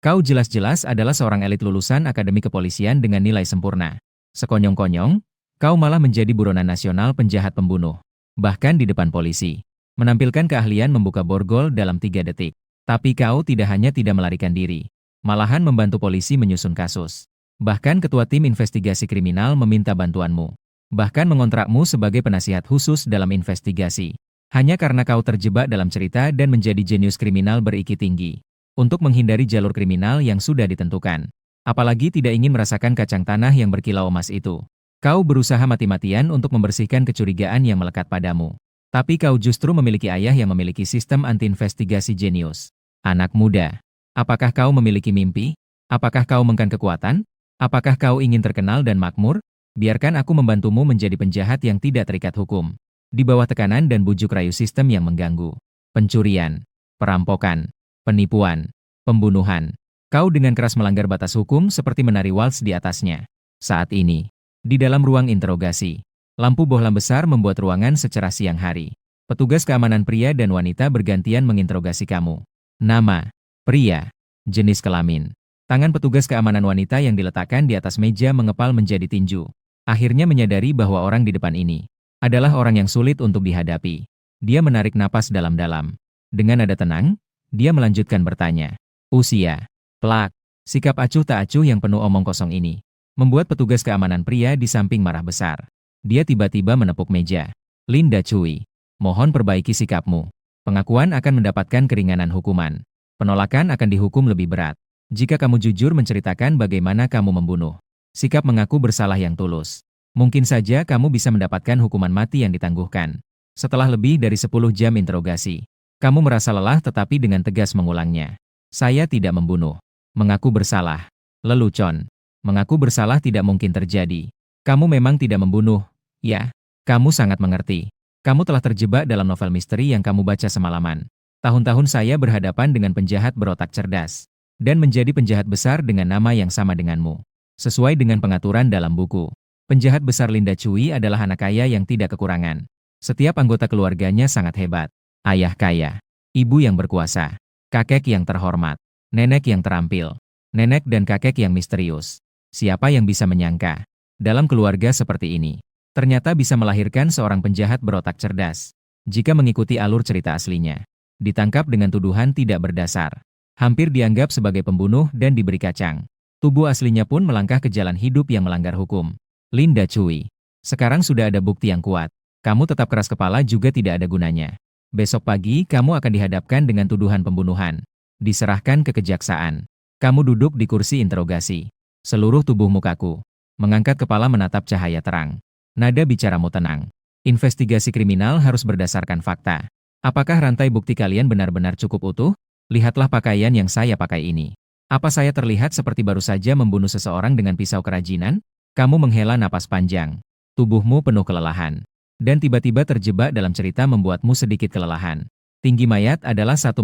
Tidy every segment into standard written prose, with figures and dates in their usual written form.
Kau jelas-jelas adalah seorang elit lulusan akademi kepolisian dengan nilai sempurna. Sekonyong-konyong, kau malah menjadi buronan nasional penjahat pembunuh. Bahkan di depan polisi. Menampilkan keahlian membuka borgol dalam 3 detik. Tapi kau tidak hanya tidak melarikan diri. Malahan membantu polisi menyusun kasus. Bahkan ketua tim investigasi kriminal meminta bantuanmu. Bahkan mengontrakmu sebagai penasihat khusus dalam investigasi. Hanya karena kau terjebak dalam cerita dan menjadi jenius kriminal beriki tinggi. Untuk menghindari jalur kriminal yang sudah ditentukan. Apalagi tidak ingin merasakan kacang tanah yang berkilau emas itu. Kau berusaha mati-matian untuk membersihkan kecurigaan yang melekat padamu. Tapi kau justru memiliki ayah yang memiliki sistem anti-investigasi jenius. Anak muda, apakah kau memiliki mimpi? Apakah kau mengkan kekuatan? Apakah kau ingin terkenal dan makmur? Biarkan aku membantumu menjadi penjahat yang tidak terikat hukum. Di bawah tekanan dan bujuk rayu sistem yang mengganggu. Pencurian, perampokan, penipuan, pembunuhan. Kau dengan keras melanggar batas hukum seperti menari waltz di atasnya. Saat ini, di dalam ruang interogasi, lampu bohlam besar membuat ruangan secerah siang hari. Petugas keamanan pria dan wanita bergantian menginterogasi kamu. Nama, pria, jenis kelamin. Tangan petugas keamanan wanita yang diletakkan di atas meja mengepal menjadi tinju. Akhirnya menyadari bahwa orang di depan ini adalah orang yang sulit untuk dihadapi. Dia menarik napas dalam-dalam. Dengan nada tenang, dia melanjutkan bertanya. Usia, plak, sikap acuh tak acuh yang penuh omong kosong ini membuat petugas keamanan pria di samping marah besar. Dia tiba-tiba menepuk meja. Linda Cui, mohon perbaiki sikapmu. Pengakuan akan mendapatkan keringanan hukuman. Penolakan akan dihukum lebih berat. Jika kamu jujur menceritakan bagaimana kamu membunuh. Sikap mengaku bersalah yang tulus. Mungkin saja kamu bisa mendapatkan hukuman mati yang ditangguhkan. Setelah lebih dari 10 jam interogasi, kamu merasa lelah tetapi dengan tegas mengulangnya. Saya tidak membunuh. Mengaku bersalah. Lelucon. Mengaku bersalah tidak mungkin terjadi. Kamu memang tidak membunuh. Ya, kamu sangat mengerti. Kamu telah terjebak dalam novel misteri yang kamu baca semalaman. Tahun-tahun saya berhadapan dengan penjahat berotak cerdas. Dan menjadi penjahat besar dengan nama yang sama denganmu. Sesuai dengan pengaturan dalam buku. Penjahat besar Linda Cui adalah anak kaya yang tidak kekurangan. Setiap anggota keluarganya sangat hebat. Ayah kaya. Ibu yang berkuasa. Kakek yang terhormat, nenek yang terampil, nenek dan kakek yang misterius. Siapa yang bisa menyangka, dalam keluarga seperti ini, ternyata bisa melahirkan seorang penjahat berotak cerdas. Jika mengikuti alur cerita aslinya, ditangkap dengan tuduhan tidak berdasar, hampir dianggap sebagai pembunuh dan diberi kacang. Tubuh aslinya pun melangkah ke jalan hidup yang melanggar hukum. Linda Cui, sekarang sudah ada bukti yang kuat. Kamu tetap keras kepala juga tidak ada gunanya. Besok pagi kamu akan dihadapkan dengan tuduhan pembunuhan. Diserahkan ke kejaksaan. Kamu duduk di kursi interogasi. Seluruh tubuh mukaku mengangkat kepala menatap cahaya terang. Nada bicaramu tenang. Investigasi kriminal harus berdasarkan fakta. Apakah rantai bukti kalian benar-benar cukup utuh? Lihatlah pakaian yang saya pakai ini. Apa saya terlihat seperti baru saja membunuh seseorang dengan pisau kerajinan? Kamu menghela napas panjang. Tubuhmu penuh kelelahan. Dan tiba-tiba terjebak dalam cerita membuatmu sedikit kelelahan. Tinggi mayat adalah 1,98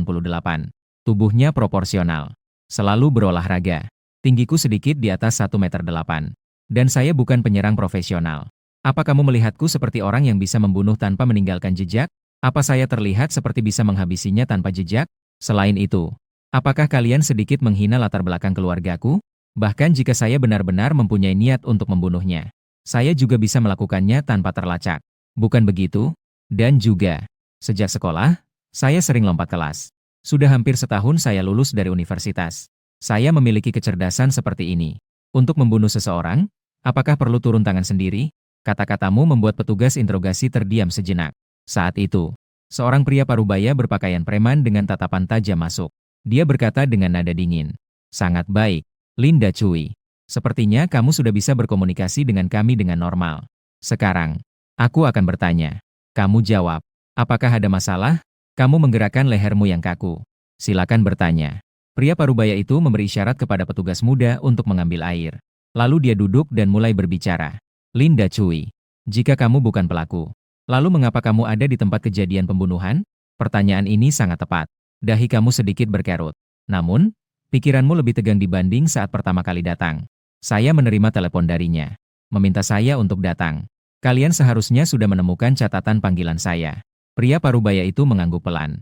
m. Tubuhnya proporsional. Selalu berolahraga. Tinggiku sedikit di atas 1,8 m. Dan saya bukan penyerang profesional. Apa kamu melihatku seperti orang yang bisa membunuh tanpa meninggalkan jejak? Apa saya terlihat seperti bisa menghabisinya tanpa jejak? Selain itu, apakah kalian sedikit menghina latar belakang keluargaku? Bahkan jika saya benar-benar mempunyai niat untuk membunuhnya, saya juga bisa melakukannya tanpa terlacak. Bukan begitu? Dan juga, sejak sekolah, saya sering lompat kelas. Sudah hampir setahun saya lulus dari universitas. Saya memiliki kecerdasan seperti ini. Untuk membunuh seseorang, apakah perlu turun tangan sendiri? Kata-katamu membuat petugas interogasi terdiam sejenak. Saat itu, seorang pria parubaya berpakaian preman dengan tatapan tajam masuk. Dia berkata dengan nada dingin. Sangat baik, Linda Cui. Sepertinya kamu sudah bisa berkomunikasi dengan kami dengan normal. Sekarang, aku akan bertanya. Kamu jawab. Apakah ada masalah? Kamu menggerakkan lehermu yang kaku. Silakan bertanya. Pria parubaya itu memberi isyarat kepada petugas muda untuk mengambil air. Lalu dia duduk dan mulai berbicara. Linda Cui, jika kamu bukan pelaku, lalu mengapa kamu ada di tempat kejadian pembunuhan? Pertanyaan ini sangat tepat. Dahi kamu sedikit berkerut. Namun, pikiranmu lebih tegang dibanding saat pertama kali datang. Saya menerima telepon darinya. Meminta saya untuk datang. Kalian seharusnya sudah menemukan catatan panggilan saya. Pria parubaya itu mengangguk pelan.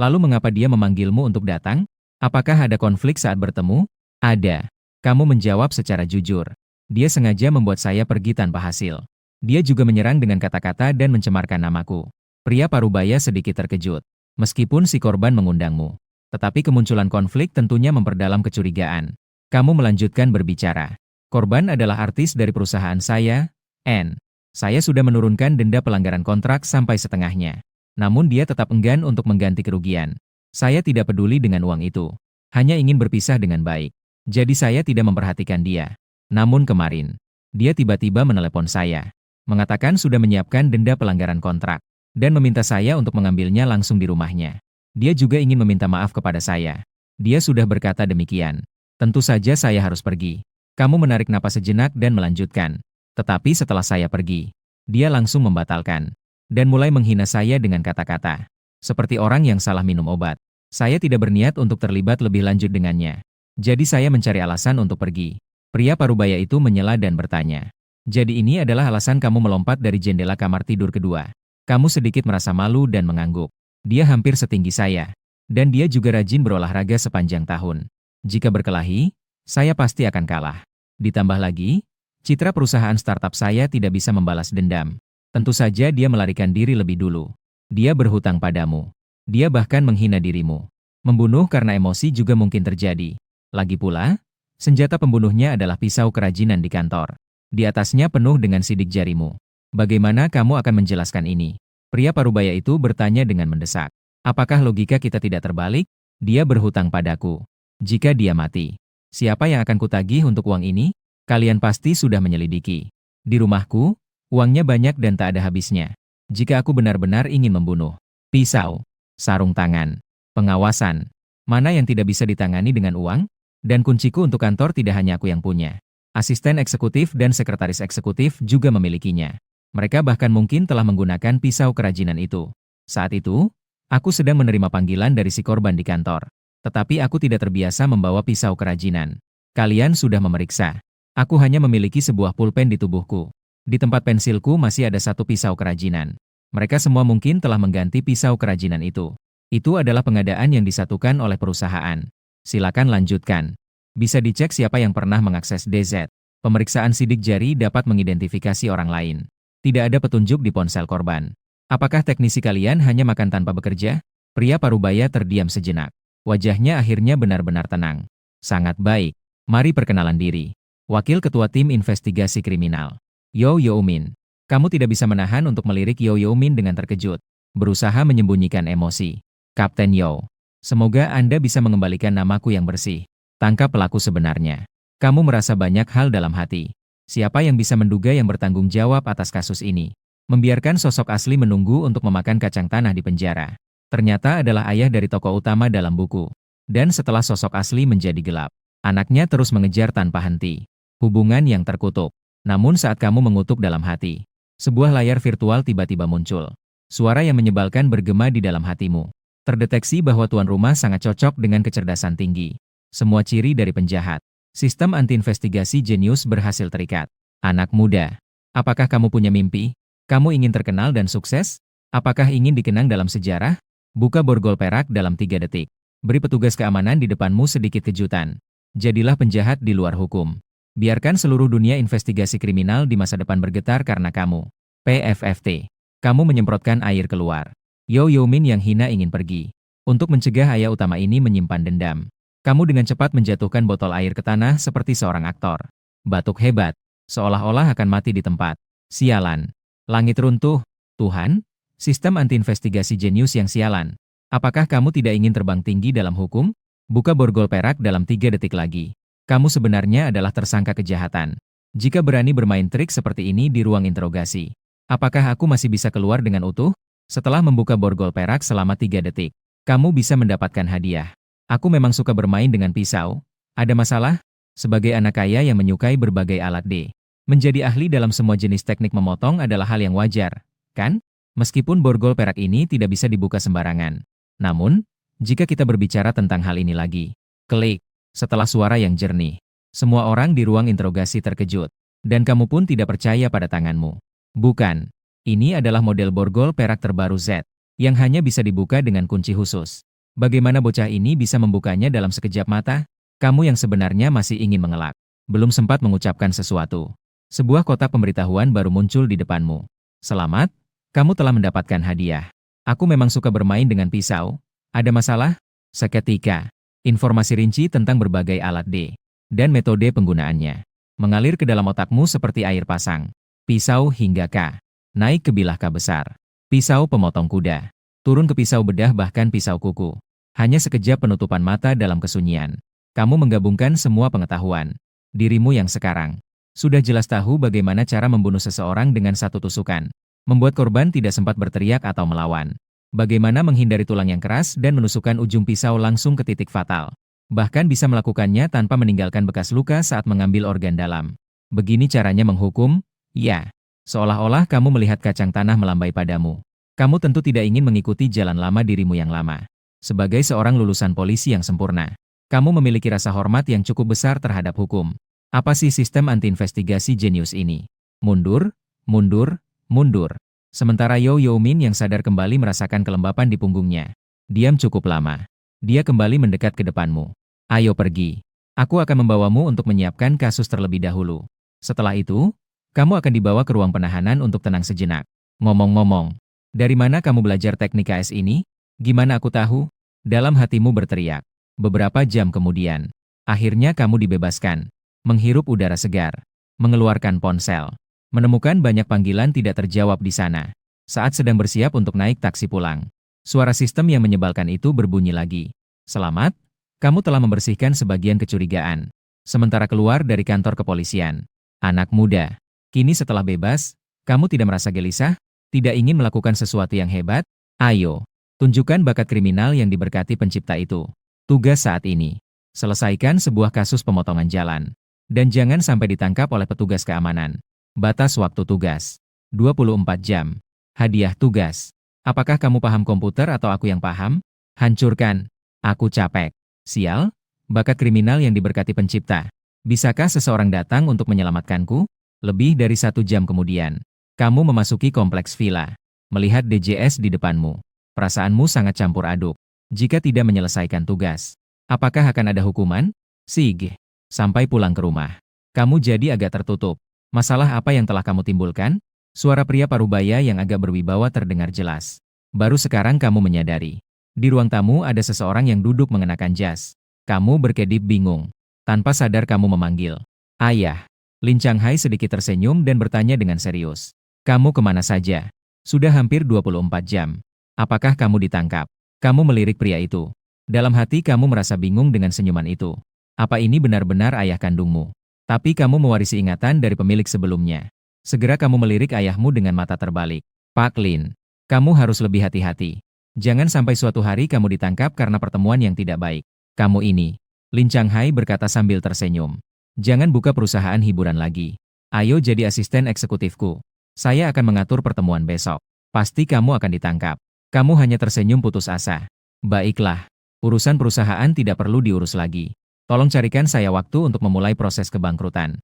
Lalu mengapa dia memanggilmu untuk datang? Apakah ada konflik saat bertemu? Ada. Kamu menjawab secara jujur. Dia sengaja membuat saya pergi tanpa hasil. Dia juga menyerang dengan kata-kata dan mencemarkan namaku. Pria parubaya sedikit terkejut. Meskipun si korban mengundangmu. Tetapi kemunculan konflik tentunya memperdalam kecurigaan. Kamu melanjutkan berbicara. Korban adalah artis dari perusahaan saya, N. Saya sudah menurunkan denda pelanggaran kontrak sampai setengahnya. Namun dia tetap enggan untuk mengganti kerugian. Saya tidak peduli dengan uang itu. Hanya ingin berpisah dengan baik. Jadi saya tidak memperhatikan dia. Namun kemarin, dia tiba-tiba menelepon saya. Mengatakan sudah menyiapkan denda pelanggaran kontrak. Dan meminta saya untuk mengambilnya langsung di rumahnya. Dia juga ingin meminta maaf kepada saya. Dia sudah berkata demikian. Tentu saja saya harus pergi. Kamu menarik napas sejenak dan melanjutkan. Tetapi setelah saya pergi, dia langsung membatalkan. Dan mulai menghina saya dengan kata-kata. Seperti orang yang salah minum obat. Saya tidak berniat untuk terlibat lebih lanjut dengannya. Jadi saya mencari alasan untuk pergi. Pria parubaya itu menyela dan bertanya. Jadi ini adalah alasan kamu melompat dari jendela kamar tidur kedua. Kamu sedikit merasa malu dan mengangguk. Dia hampir setinggi saya. Dan dia juga rajin berolahraga sepanjang tahun. Jika berkelahi, saya pasti akan kalah. Ditambah lagi, citra perusahaan startup saya tidak bisa membalas dendam. Tentu saja dia melarikan diri lebih dulu. Dia berhutang padamu. Dia bahkan menghina dirimu. Membunuh karena emosi juga mungkin terjadi. Lagi pula, senjata pembunuhnya adalah pisau kerajinan di kantor. Di atasnya penuh dengan sidik jarimu. Bagaimana kamu akan menjelaskan ini? Pria parubaya itu bertanya dengan mendesak. Apakah logika kita tidak terbalik? Dia berhutang padaku. Jika dia mati, siapa yang akan kutagih untuk uang ini? Kalian pasti sudah menyelidiki. Di rumahku, uangnya banyak dan tak ada habisnya. Jika aku benar-benar ingin membunuh, pisau, sarung tangan, pengawasan, mana yang tidak bisa ditangani dengan uang? Dan kunciku untuk kantor tidak hanya aku yang punya. Asisten eksekutif dan sekretaris eksekutif juga memilikinya. Mereka bahkan mungkin telah menggunakan pisau kerajinan itu. Saat itu, aku sedang menerima panggilan dari si korban di kantor. Tetapi aku tidak terbiasa membawa pisau kerajinan. Kalian sudah memeriksa. Aku hanya memiliki sebuah pulpen di tubuhku. Di tempat pensilku masih ada satu pisau kerajinan. Mereka semua mungkin telah mengganti pisau kerajinan itu. Itu adalah pengadaan yang disatukan oleh perusahaan. Silakan lanjutkan. Bisa dicek siapa yang pernah mengakses DZ. Pemeriksaan sidik jari dapat mengidentifikasi orang lain. Tidak ada petunjuk di ponsel korban. Apakah teknisi kalian hanya makan tanpa bekerja? Pria parubaya terdiam sejenak. Wajahnya akhirnya benar-benar tenang. Sangat baik. Mari perkenalan diri. Wakil Ketua Tim Investigasi Kriminal. Yo Min. Kamu tidak bisa menahan untuk melirik Yo Min dengan terkejut. Berusaha menyembunyikan emosi. Kapten Yo. Semoga Anda bisa mengembalikan namaku yang bersih. Tangkap pelaku sebenarnya. Kamu merasa banyak hal dalam hati. Siapa yang bisa menduga yang bertanggung jawab atas kasus ini? Membiarkan sosok asli menunggu untuk memakan kacang tanah di penjara. Ternyata adalah ayah dari tokoh utama dalam buku. Dan setelah sosok asli menjadi gelap, anaknya terus mengejar tanpa henti. Hubungan yang terkutuk. Namun saat kamu mengutuk dalam hati, sebuah layar virtual tiba-tiba muncul. Suara yang menyebalkan bergema di dalam hatimu. Terdeteksi bahwa tuan rumah sangat cocok dengan kecerdasan tinggi. Semua ciri dari penjahat. Sistem anti-investigasi jenius berhasil terikat. Anak muda, apakah kamu punya mimpi? Kamu ingin terkenal dan sukses? Apakah ingin dikenang dalam sejarah? Buka borgol perak dalam 3 detik. Beri petugas keamanan di depanmu sedikit kejutan. Jadilah penjahat di luar hukum. Biarkan seluruh dunia investigasi kriminal di masa depan bergetar karena kamu. PFFT. Kamu menyemprotkan air keluar. Yo Min yang hina ingin pergi. Untuk mencegah ayah utama ini menyimpan dendam. Kamu dengan cepat menjatuhkan botol air ke tanah seperti seorang aktor. Batuk hebat. Seolah-olah akan mati di tempat. Sialan. Langit runtuh. Tuhan. Sistem anti-investigasi jenius yang sialan. Apakah kamu tidak ingin terbang tinggi dalam hukum? Buka borgol perak dalam 3 detik lagi. Kamu sebenarnya adalah tersangka kejahatan. Jika berani bermain trik seperti ini di ruang interogasi, apakah aku masih bisa keluar dengan utuh? Setelah membuka borgol perak selama 3 detik, kamu bisa mendapatkan hadiah. Aku memang suka bermain dengan pisau. Ada masalah? Sebagai anak kaya yang menyukai berbagai alat D, menjadi ahli dalam semua jenis teknik memotong adalah hal yang wajar, kan? Meskipun borgol perak ini tidak bisa dibuka sembarangan. Namun, jika kita berbicara tentang hal ini lagi, klik. Setelah suara yang jernih, semua orang di ruang interogasi terkejut. Dan kamu pun tidak percaya pada tanganmu. Bukan. Ini adalah model borgol perak terbaru Z, yang hanya bisa dibuka dengan kunci khusus. Bagaimana bocah ini bisa membukanya dalam sekejap mata? Kamu yang sebenarnya masih ingin mengelak. Belum sempat mengucapkan sesuatu. Sebuah kotak pemberitahuan baru muncul di depanmu. Selamat, kamu telah mendapatkan hadiah. Aku memang suka bermain dengan pisau. Ada masalah? Seketika, informasi rinci tentang berbagai alat D dan metode penggunaannya mengalir ke dalam otakmu seperti air pasang. Pisau hingga K. Naik ke bilah K besar. Pisau pemotong kuda. Turun ke pisau bedah bahkan pisau kuku. Hanya sekejap penutupan mata dalam kesunyian. Kamu menggabungkan semua pengetahuan. Dirimu yang sekarang sudah jelas tahu bagaimana cara membunuh seseorang dengan satu tusukan. Membuat korban tidak sempat berteriak atau melawan. Bagaimana menghindari tulang yang keras dan menusukkan ujung pisau langsung ke titik fatal. Bahkan bisa melakukannya tanpa meninggalkan bekas luka saat mengambil organ dalam. Begini caranya menghukum? Ya. Seolah-olah kamu melihat kacang tanah melambai padamu. Kamu tentu tidak ingin mengikuti jalan lama dirimu yang lama. Sebagai seorang lulusan polisi yang sempurna, kamu memiliki rasa hormat yang cukup besar terhadap hukum. Apa sih sistem anti-investigasi jenius ini? Mundur, mundur, mundur. Sementara Yo Min yang sadar kembali merasakan kelembapan di punggungnya. Diam cukup lama. Dia kembali mendekat ke depanmu. Ayo pergi. Aku akan membawamu untuk menyiapkan kasus terlebih dahulu. Setelah itu, kamu akan dibawa ke ruang penahanan untuk tenang sejenak. Ngomong-ngomong, dari mana kamu belajar teknik KS ini? Gimana aku tahu? Dalam hatimu berteriak. Beberapa jam kemudian, akhirnya kamu dibebaskan. Menghirup udara segar. Mengeluarkan ponsel. Menemukan banyak panggilan tidak terjawab di sana. Saat sedang bersiap untuk naik taksi pulang, suara sistem yang menyebalkan itu berbunyi lagi. Selamat, kamu telah membersihkan sebagian kecurigaan. Sementara keluar dari kantor kepolisian. Anak muda, kini setelah bebas, kamu tidak merasa gelisah? Tidak ingin melakukan sesuatu yang hebat? Ayo, tunjukkan bakat kriminal yang diberkati pencipta itu. Tugas saat ini, selesaikan sebuah kasus pemotongan jalan. Dan jangan sampai ditangkap oleh petugas keamanan. Batas waktu tugas, 24 jam. Hadiah tugas. Apakah kamu paham komputer atau aku yang paham? Hancurkan. Aku capek. Sial, bakat kriminal yang diberkati pencipta. Bisakah seseorang datang untuk menyelamatkanku? Lebih dari 1 jam kemudian, kamu memasuki kompleks villa. Melihat DJS di depanmu, perasaanmu sangat campur aduk. Jika tidak menyelesaikan tugas, apakah akan ada hukuman? Sig. Sampai pulang ke rumah, kamu jadi agak tertutup. Masalah apa yang telah kamu timbulkan? Suara pria parubaya yang agak berwibawa terdengar jelas. Baru sekarang kamu menyadari. Di ruang tamu ada seseorang yang duduk mengenakan jas. Kamu berkedip bingung. Tanpa sadar kamu memanggil. Ayah. Lin Changhai sedikit tersenyum dan bertanya dengan serius. Kamu kemana saja? Sudah hampir 24 jam. Apakah kamu ditangkap? Kamu melirik pria itu. Dalam hati kamu merasa bingung dengan senyuman itu. Apa ini benar-benar ayah kandungmu? Tapi kamu mewarisi ingatan dari pemilik sebelumnya. Segera kamu melirik ayahmu dengan mata terbalik. Pak Lin, kamu harus lebih hati-hati. Jangan sampai suatu hari kamu ditangkap karena pertemuan yang tidak baik. Kamu ini, Lin Changhai berkata sambil tersenyum. Jangan buka perusahaan hiburan lagi. Ayo jadi asisten eksekutifku. Saya akan mengatur pertemuan besok. Pasti kamu akan ditangkap. Kamu hanya tersenyum putus asa. Baiklah, urusan perusahaan tidak perlu diurus lagi. Tolong carikan saya waktu untuk memulai proses kebangkrutan.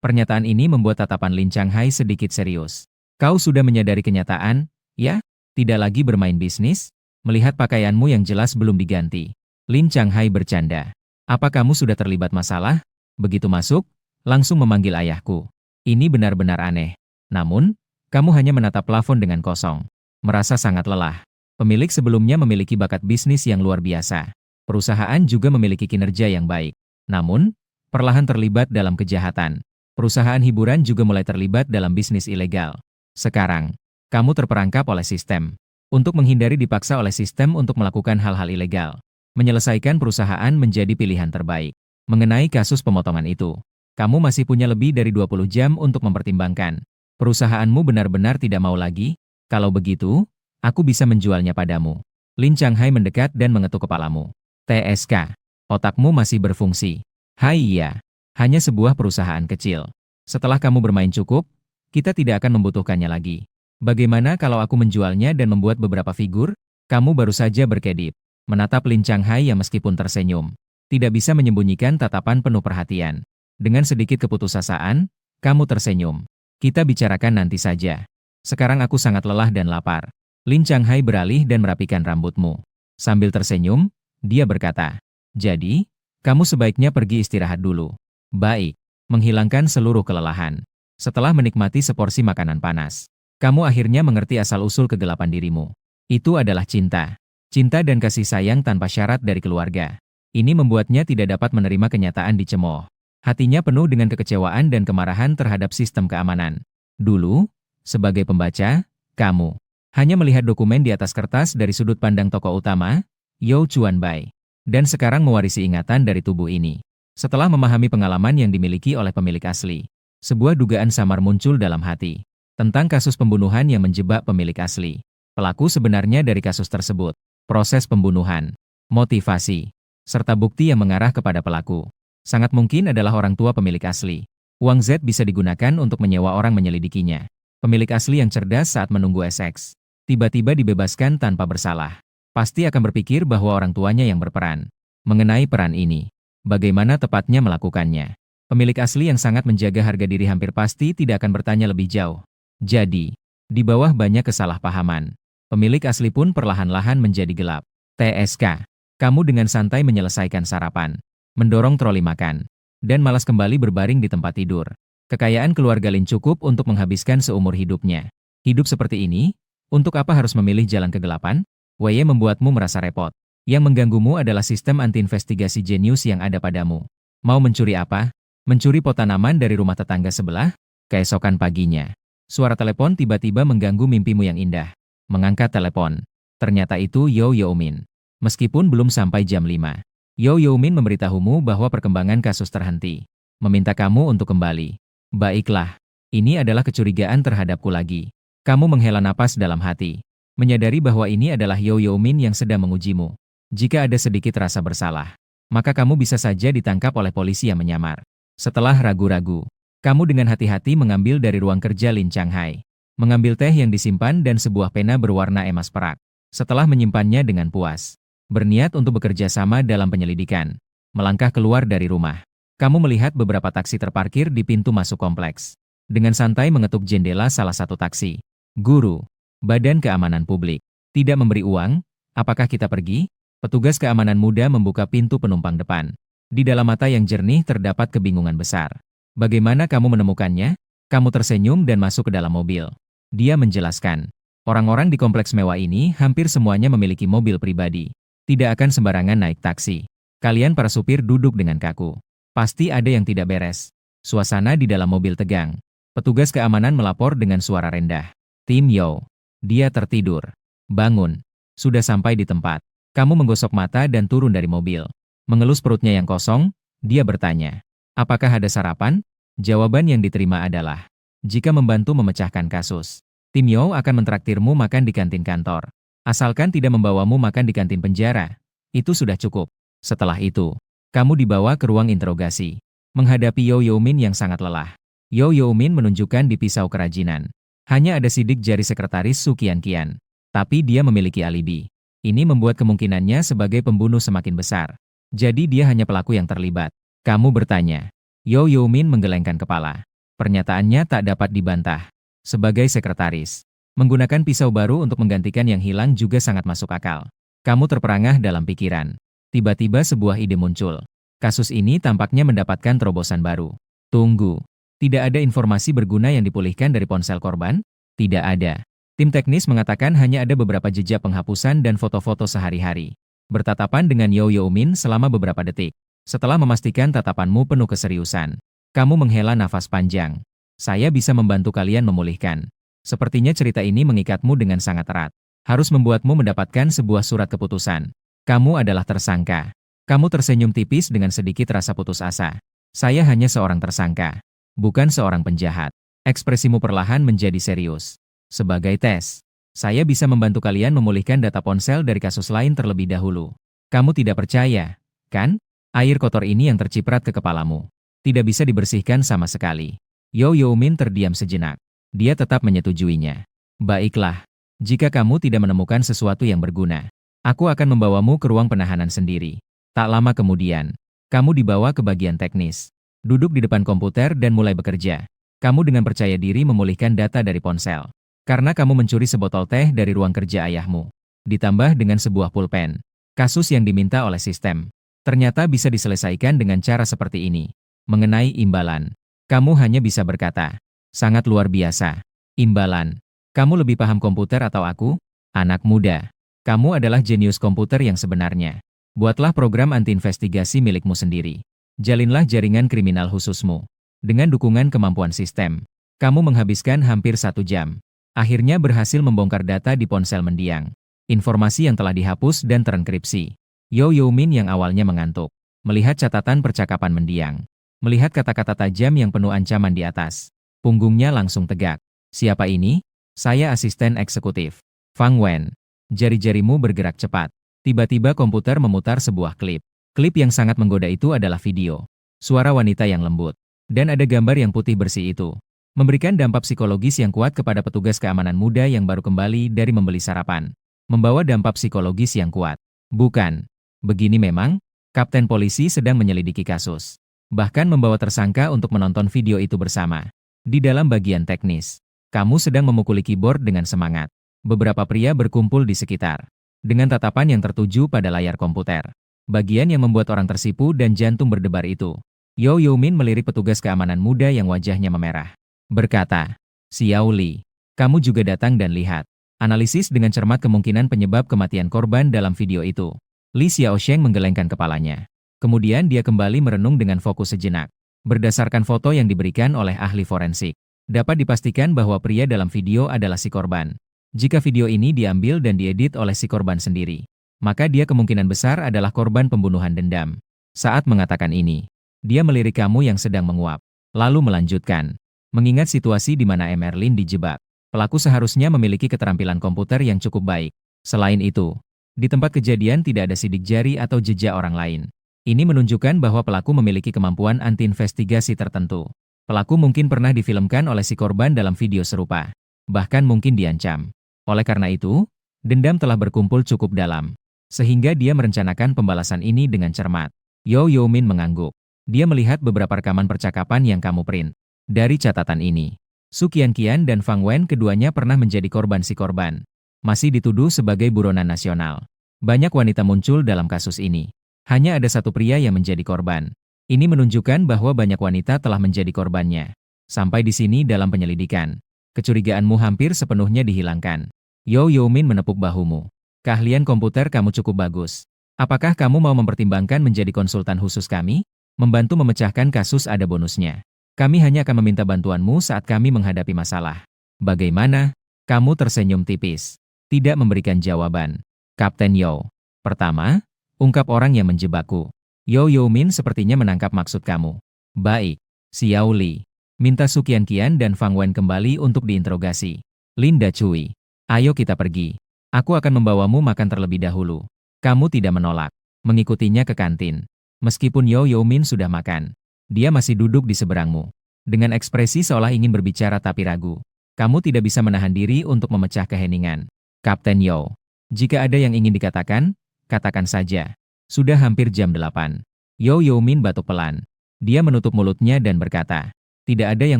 Pernyataan ini membuat tatapan Lin Changhai sedikit serius. Kau sudah menyadari kenyataan, ya? Tidak lagi bermain bisnis? Melihat pakaianmu yang jelas belum diganti. Lin Changhai bercanda. Apa kamu sudah terlibat masalah? Begitu masuk, langsung memanggil ayahku. Ini benar-benar aneh. Namun, kamu hanya menatap plafon dengan kosong. Merasa sangat lelah. Pemilik sebelumnya memiliki bakat bisnis yang luar biasa. Perusahaan juga memiliki kinerja yang baik. Namun, perlahan terlibat dalam kejahatan. Perusahaan hiburan juga mulai terlibat dalam bisnis ilegal. Sekarang, kamu terperangkap oleh sistem. Untuk menghindari dipaksa oleh sistem untuk melakukan hal-hal ilegal. Menyelesaikan perusahaan menjadi pilihan terbaik. Mengenai kasus pemotongan itu, kamu masih punya lebih dari 20 jam untuk mempertimbangkan. Perusahaanmu benar-benar tidak mau lagi? Kalau begitu, aku bisa menjualnya padamu. Lin Changhai mendekat dan mengetuk kepalamu. TSK, otakmu masih berfungsi. Hai iya, hanya sebuah perusahaan kecil. Setelah kamu bermain cukup, kita tidak akan membutuhkannya lagi. Bagaimana kalau aku menjualnya dan membuat beberapa figur? Kamu baru saja berkedip. Menatap Lin Changhai yang meskipun tersenyum, tidak bisa menyembunyikan tatapan penuh perhatian. Dengan sedikit keputusasaan, kamu tersenyum. Kita bicarakan nanti saja. Sekarang aku sangat lelah dan lapar. Lin Changhai beralih dan merapikan rambutmu. Sambil tersenyum, dia berkata, "Jadi, kamu sebaiknya pergi istirahat dulu." "Baik." Menghilangkan seluruh kelelahan. Setelah menikmati seporsi makanan panas, kamu akhirnya mengerti asal-usul kegelapan dirimu. Itu adalah cinta. Cinta dan kasih sayang tanpa syarat dari keluarga. Ini membuatnya tidak dapat menerima kenyataan dicemooh. Hatinya penuh dengan kekecewaan dan kemarahan terhadap sistem keamanan. Dulu, sebagai pembaca, kamu hanya melihat dokumen di atas kertas dari sudut pandang tokoh utama, Yao Chuanbai. Dan sekarang mewarisi ingatan dari tubuh ini. Setelah memahami pengalaman yang dimiliki oleh pemilik asli, sebuah dugaan samar muncul dalam hati. Tentang kasus pembunuhan yang menjebak pemilik asli. Pelaku sebenarnya dari kasus tersebut. Proses pembunuhan, motivasi, serta bukti yang mengarah kepada pelaku. Sangat mungkin adalah orang tua pemilik asli. Uang Z bisa digunakan untuk menyewa orang menyelidikinya. Pemilik asli yang cerdas saat menunggu SX. Tiba-tiba dibebaskan tanpa bersalah. Pasti akan berpikir bahwa orang tuanya yang berperan. Mengenai peran ini, bagaimana tepatnya melakukannya? Pemilik asli yang sangat menjaga harga diri hampir pasti tidak akan bertanya lebih jauh. Jadi, di bawah banyak kesalahpahaman, pemilik asli pun perlahan-lahan menjadi gelap. TSK, kamu dengan santai menyelesaikan sarapan, mendorong troli makan, dan malas kembali berbaring di tempat tidur. Kekayaan keluarga Lin cukup untuk menghabiskan seumur hidupnya. Hidup seperti ini, untuk apa harus memilih jalan kegelapan? Wei membuatmu merasa repot. Yang mengganggumu adalah sistem anti-investigasi jenius yang ada padamu. Mau mencuri apa? Mencuri pot tanaman dari rumah tetangga sebelah? Keesokan paginya, suara telepon tiba-tiba mengganggu mimpimu yang indah. Mengangkat telepon. Ternyata itu Yao Yaomin. Meskipun belum sampai jam 5, Yao Yaomin memberitahumu bahwa perkembangan kasus terhenti. Meminta kamu untuk kembali. Baiklah, ini adalah kecurigaan terhadapku lagi. Kamu menghela napas dalam hati. Menyadari bahwa ini adalah Yao Yaomin yang sedang mengujimu. Jika ada sedikit rasa bersalah, maka kamu bisa saja ditangkap oleh polisi yang menyamar. Setelah ragu-ragu, kamu dengan hati-hati mengambil dari ruang kerja Lin Changhai. Mengambil teh yang disimpan dan sebuah pena berwarna emas perak. Setelah menyimpannya dengan puas, berniat untuk bekerja sama dalam penyelidikan. Melangkah keluar dari rumah, kamu melihat beberapa taksi terparkir di pintu masuk kompleks. Dengan santai mengetuk jendela salah satu taksi. "Guru, Badan Keamanan Publik, tidak memberi uang, apakah kita pergi?" Petugas keamanan muda membuka pintu penumpang depan. Di dalam mata yang jernih terdapat kebingungan besar. "Bagaimana kamu menemukannya?" Kamu tersenyum dan masuk ke dalam mobil. Dia menjelaskan, orang-orang di kompleks mewah ini hampir semuanya memiliki mobil pribadi. Tidak akan sembarangan naik taksi. Kalian para supir duduk dengan kaku. Pasti ada yang tidak beres. Suasana di dalam mobil tegang. Petugas keamanan melapor dengan suara rendah. "Tim Yao, dia tertidur. Bangun. Sudah sampai di tempat." Kamu menggosok mata dan turun dari mobil. Mengelus perutnya yang kosong, dia bertanya, "Apakah ada sarapan?" Jawaban yang diterima adalah, "Jika membantu memecahkan kasus, Tim Yao akan mentraktirmu makan di kantin kantor. Asalkan tidak membawamu makan di kantin penjara, itu sudah cukup." Setelah itu, kamu dibawa ke ruang interogasi. Menghadapi Yao Yaomin yang sangat lelah, Yao Yaomin menunjukkan di pisau kerajinan. Hanya ada sidik jari sekretaris Su Qianqian. Tapi dia memiliki alibi. Ini membuat kemungkinannya sebagai pembunuh semakin besar. Jadi dia hanya pelaku yang terlibat. Kamu bertanya. Yao Yaomin menggelengkan kepala. Pernyataannya tak dapat dibantah. Sebagai sekretaris, menggunakan pisau baru untuk menggantikan yang hilang juga sangat masuk akal. Kamu terperangah dalam pikiran. Tiba-tiba sebuah ide muncul. Kasus ini tampaknya mendapatkan terobosan baru. Tunggu. Tidak ada informasi berguna yang dipulihkan dari ponsel korban? Tidak ada. Tim teknis mengatakan hanya ada beberapa jejak penghapusan dan foto-foto sehari-hari. Bertatapan dengan Yao Yaomin selama beberapa detik. Setelah memastikan tatapanmu penuh keseriusan, kamu menghela nafas panjang. "Saya bisa membantu kalian memulihkan." Sepertinya cerita ini mengikatmu dengan sangat erat. Harus membuatmu mendapatkan sebuah surat keputusan. Kamu adalah tersangka. Kamu tersenyum tipis dengan sedikit rasa putus asa. "Saya hanya seorang tersangka, bukan seorang penjahat." Ekspresimu perlahan menjadi serius. "Sebagai tes, saya bisa membantu kalian memulihkan data ponsel dari kasus lain terlebih dahulu." Kamu tidak percaya, kan? Air kotor ini yang terciprat ke kepalamu. Tidak bisa dibersihkan sama sekali. Yao Yaomin terdiam sejenak. Dia tetap menyetujuinya. "Baiklah, jika kamu tidak menemukan sesuatu yang berguna, aku akan membawamu ke ruang penahanan sendiri." Tak lama kemudian, kamu dibawa ke bagian teknis. Duduk di depan komputer dan mulai bekerja. Kamu dengan percaya diri memulihkan data dari ponsel. Karena kamu mencuri sebotol teh dari ruang kerja ayahmu. Ditambah dengan sebuah pulpen. Kasus yang diminta oleh sistem ternyata bisa diselesaikan dengan cara seperti ini. Mengenai imbalan, kamu hanya bisa berkata, sangat luar biasa. Imbalan, kamu lebih paham komputer atau aku? Anak muda, kamu adalah jenius komputer yang sebenarnya. Buatlah program anti-investigasi milikmu sendiri. Jalinlah jaringan kriminal khususmu. Dengan dukungan kemampuan sistem, kamu menghabiskan hampir 1 jam. Akhirnya berhasil membongkar data di ponsel mendiang. Informasi yang telah dihapus dan terenkripsi. Yo Min yang awalnya mengantuk, melihat catatan percakapan mendiang. Melihat kata-kata tajam yang penuh ancaman di atas. Punggungnya langsung tegak. Siapa ini? Saya asisten eksekutif. Fang Wen. Jari-jarimu bergerak cepat. Tiba-tiba komputer memutar sebuah klip. Klip yang sangat menggoda itu adalah video. Suara wanita yang lembut. Dan ada gambar yang putih bersih itu. Memberikan dampak psikologis yang kuat kepada petugas keamanan muda yang baru kembali dari membeli sarapan. Membawa dampak psikologis yang kuat. Bukan. Begini memang, Kapten Polisi sedang menyelidiki kasus. Bahkan membawa tersangka untuk menonton video itu bersama. Di dalam bagian teknis, kamu sedang memukuli keyboard dengan semangat. Beberapa pria berkumpul di sekitar. Dengan tatapan yang tertuju pada layar komputer. Bagian yang membuat orang tersipu dan jantung berdebar itu. Yo Min melirik petugas keamanan muda yang wajahnya memerah. Berkata, Xiao Li, kamu juga datang dan lihat. Analisis dengan cermat kemungkinan penyebab kematian korban dalam video itu. Li Xiaosheng menggelengkan kepalanya. Kemudian dia kembali merenung dengan fokus sejenak. Berdasarkan foto yang diberikan oleh ahli forensik, dapat dipastikan bahwa pria dalam video adalah si korban. Jika video ini diambil dan diedit oleh si korban sendiri, maka dia kemungkinan besar adalah korban pembunuhan dendam. Saat mengatakan ini, dia melirik kamu yang sedang menguap. Lalu melanjutkan. Mengingat situasi di mana Emerlin dijebak, pelaku seharusnya memiliki keterampilan komputer yang cukup baik. Selain itu, di tempat kejadian tidak ada sidik jari atau jejak orang lain. Ini menunjukkan bahwa pelaku memiliki kemampuan anti-investigasi tertentu. Pelaku mungkin pernah difilmkan oleh si korban dalam video serupa. Bahkan mungkin diancam. Oleh karena itu, dendam telah berkumpul cukup dalam. Sehingga dia merencanakan pembalasan ini dengan cermat. Yo Min mengangguk. Dia melihat beberapa rekaman percakapan yang kamu print. Dari catatan ini, Su Qianqian dan Fang Wen keduanya pernah menjadi korban si korban. Masih dituduh sebagai buronan nasional. Banyak wanita muncul dalam kasus ini. Hanya ada satu pria yang menjadi korban. Ini menunjukkan bahwa banyak wanita telah menjadi korbannya. Sampai di sini dalam penyelidikan. Kecurigaanmu hampir sepenuhnya dihilangkan. Yo Min menepuk bahumu. Keahlian komputer kamu cukup bagus. Apakah kamu mau mempertimbangkan menjadi konsultan khusus kami? Membantu memecahkan kasus ada bonusnya. Kami hanya akan meminta bantuanmu saat kami menghadapi masalah. Bagaimana? Kamu tersenyum tipis. Tidak memberikan jawaban. Kapten Yo. Pertama, ungkap orang yang menjebakku. Yo Min sepertinya menangkap maksud kamu. Baik. Xiao Li. Minta Su Qianqian dan Fang Wen kembali untuk diinterogasi. Linda Cui. Ayo kita pergi. Aku akan membawamu makan terlebih dahulu. Kamu tidak menolak. Mengikutinya ke kantin. Meskipun Yo Min sudah makan, dia masih duduk di seberangmu. Dengan ekspresi seolah ingin berbicara tapi ragu. Kamu tidak bisa menahan diri untuk memecah keheningan. Kapten Yo. Jika ada yang ingin dikatakan, katakan saja. Sudah hampir jam 8. Yo Min batuk pelan. Dia menutup mulutnya dan berkata, tidak ada yang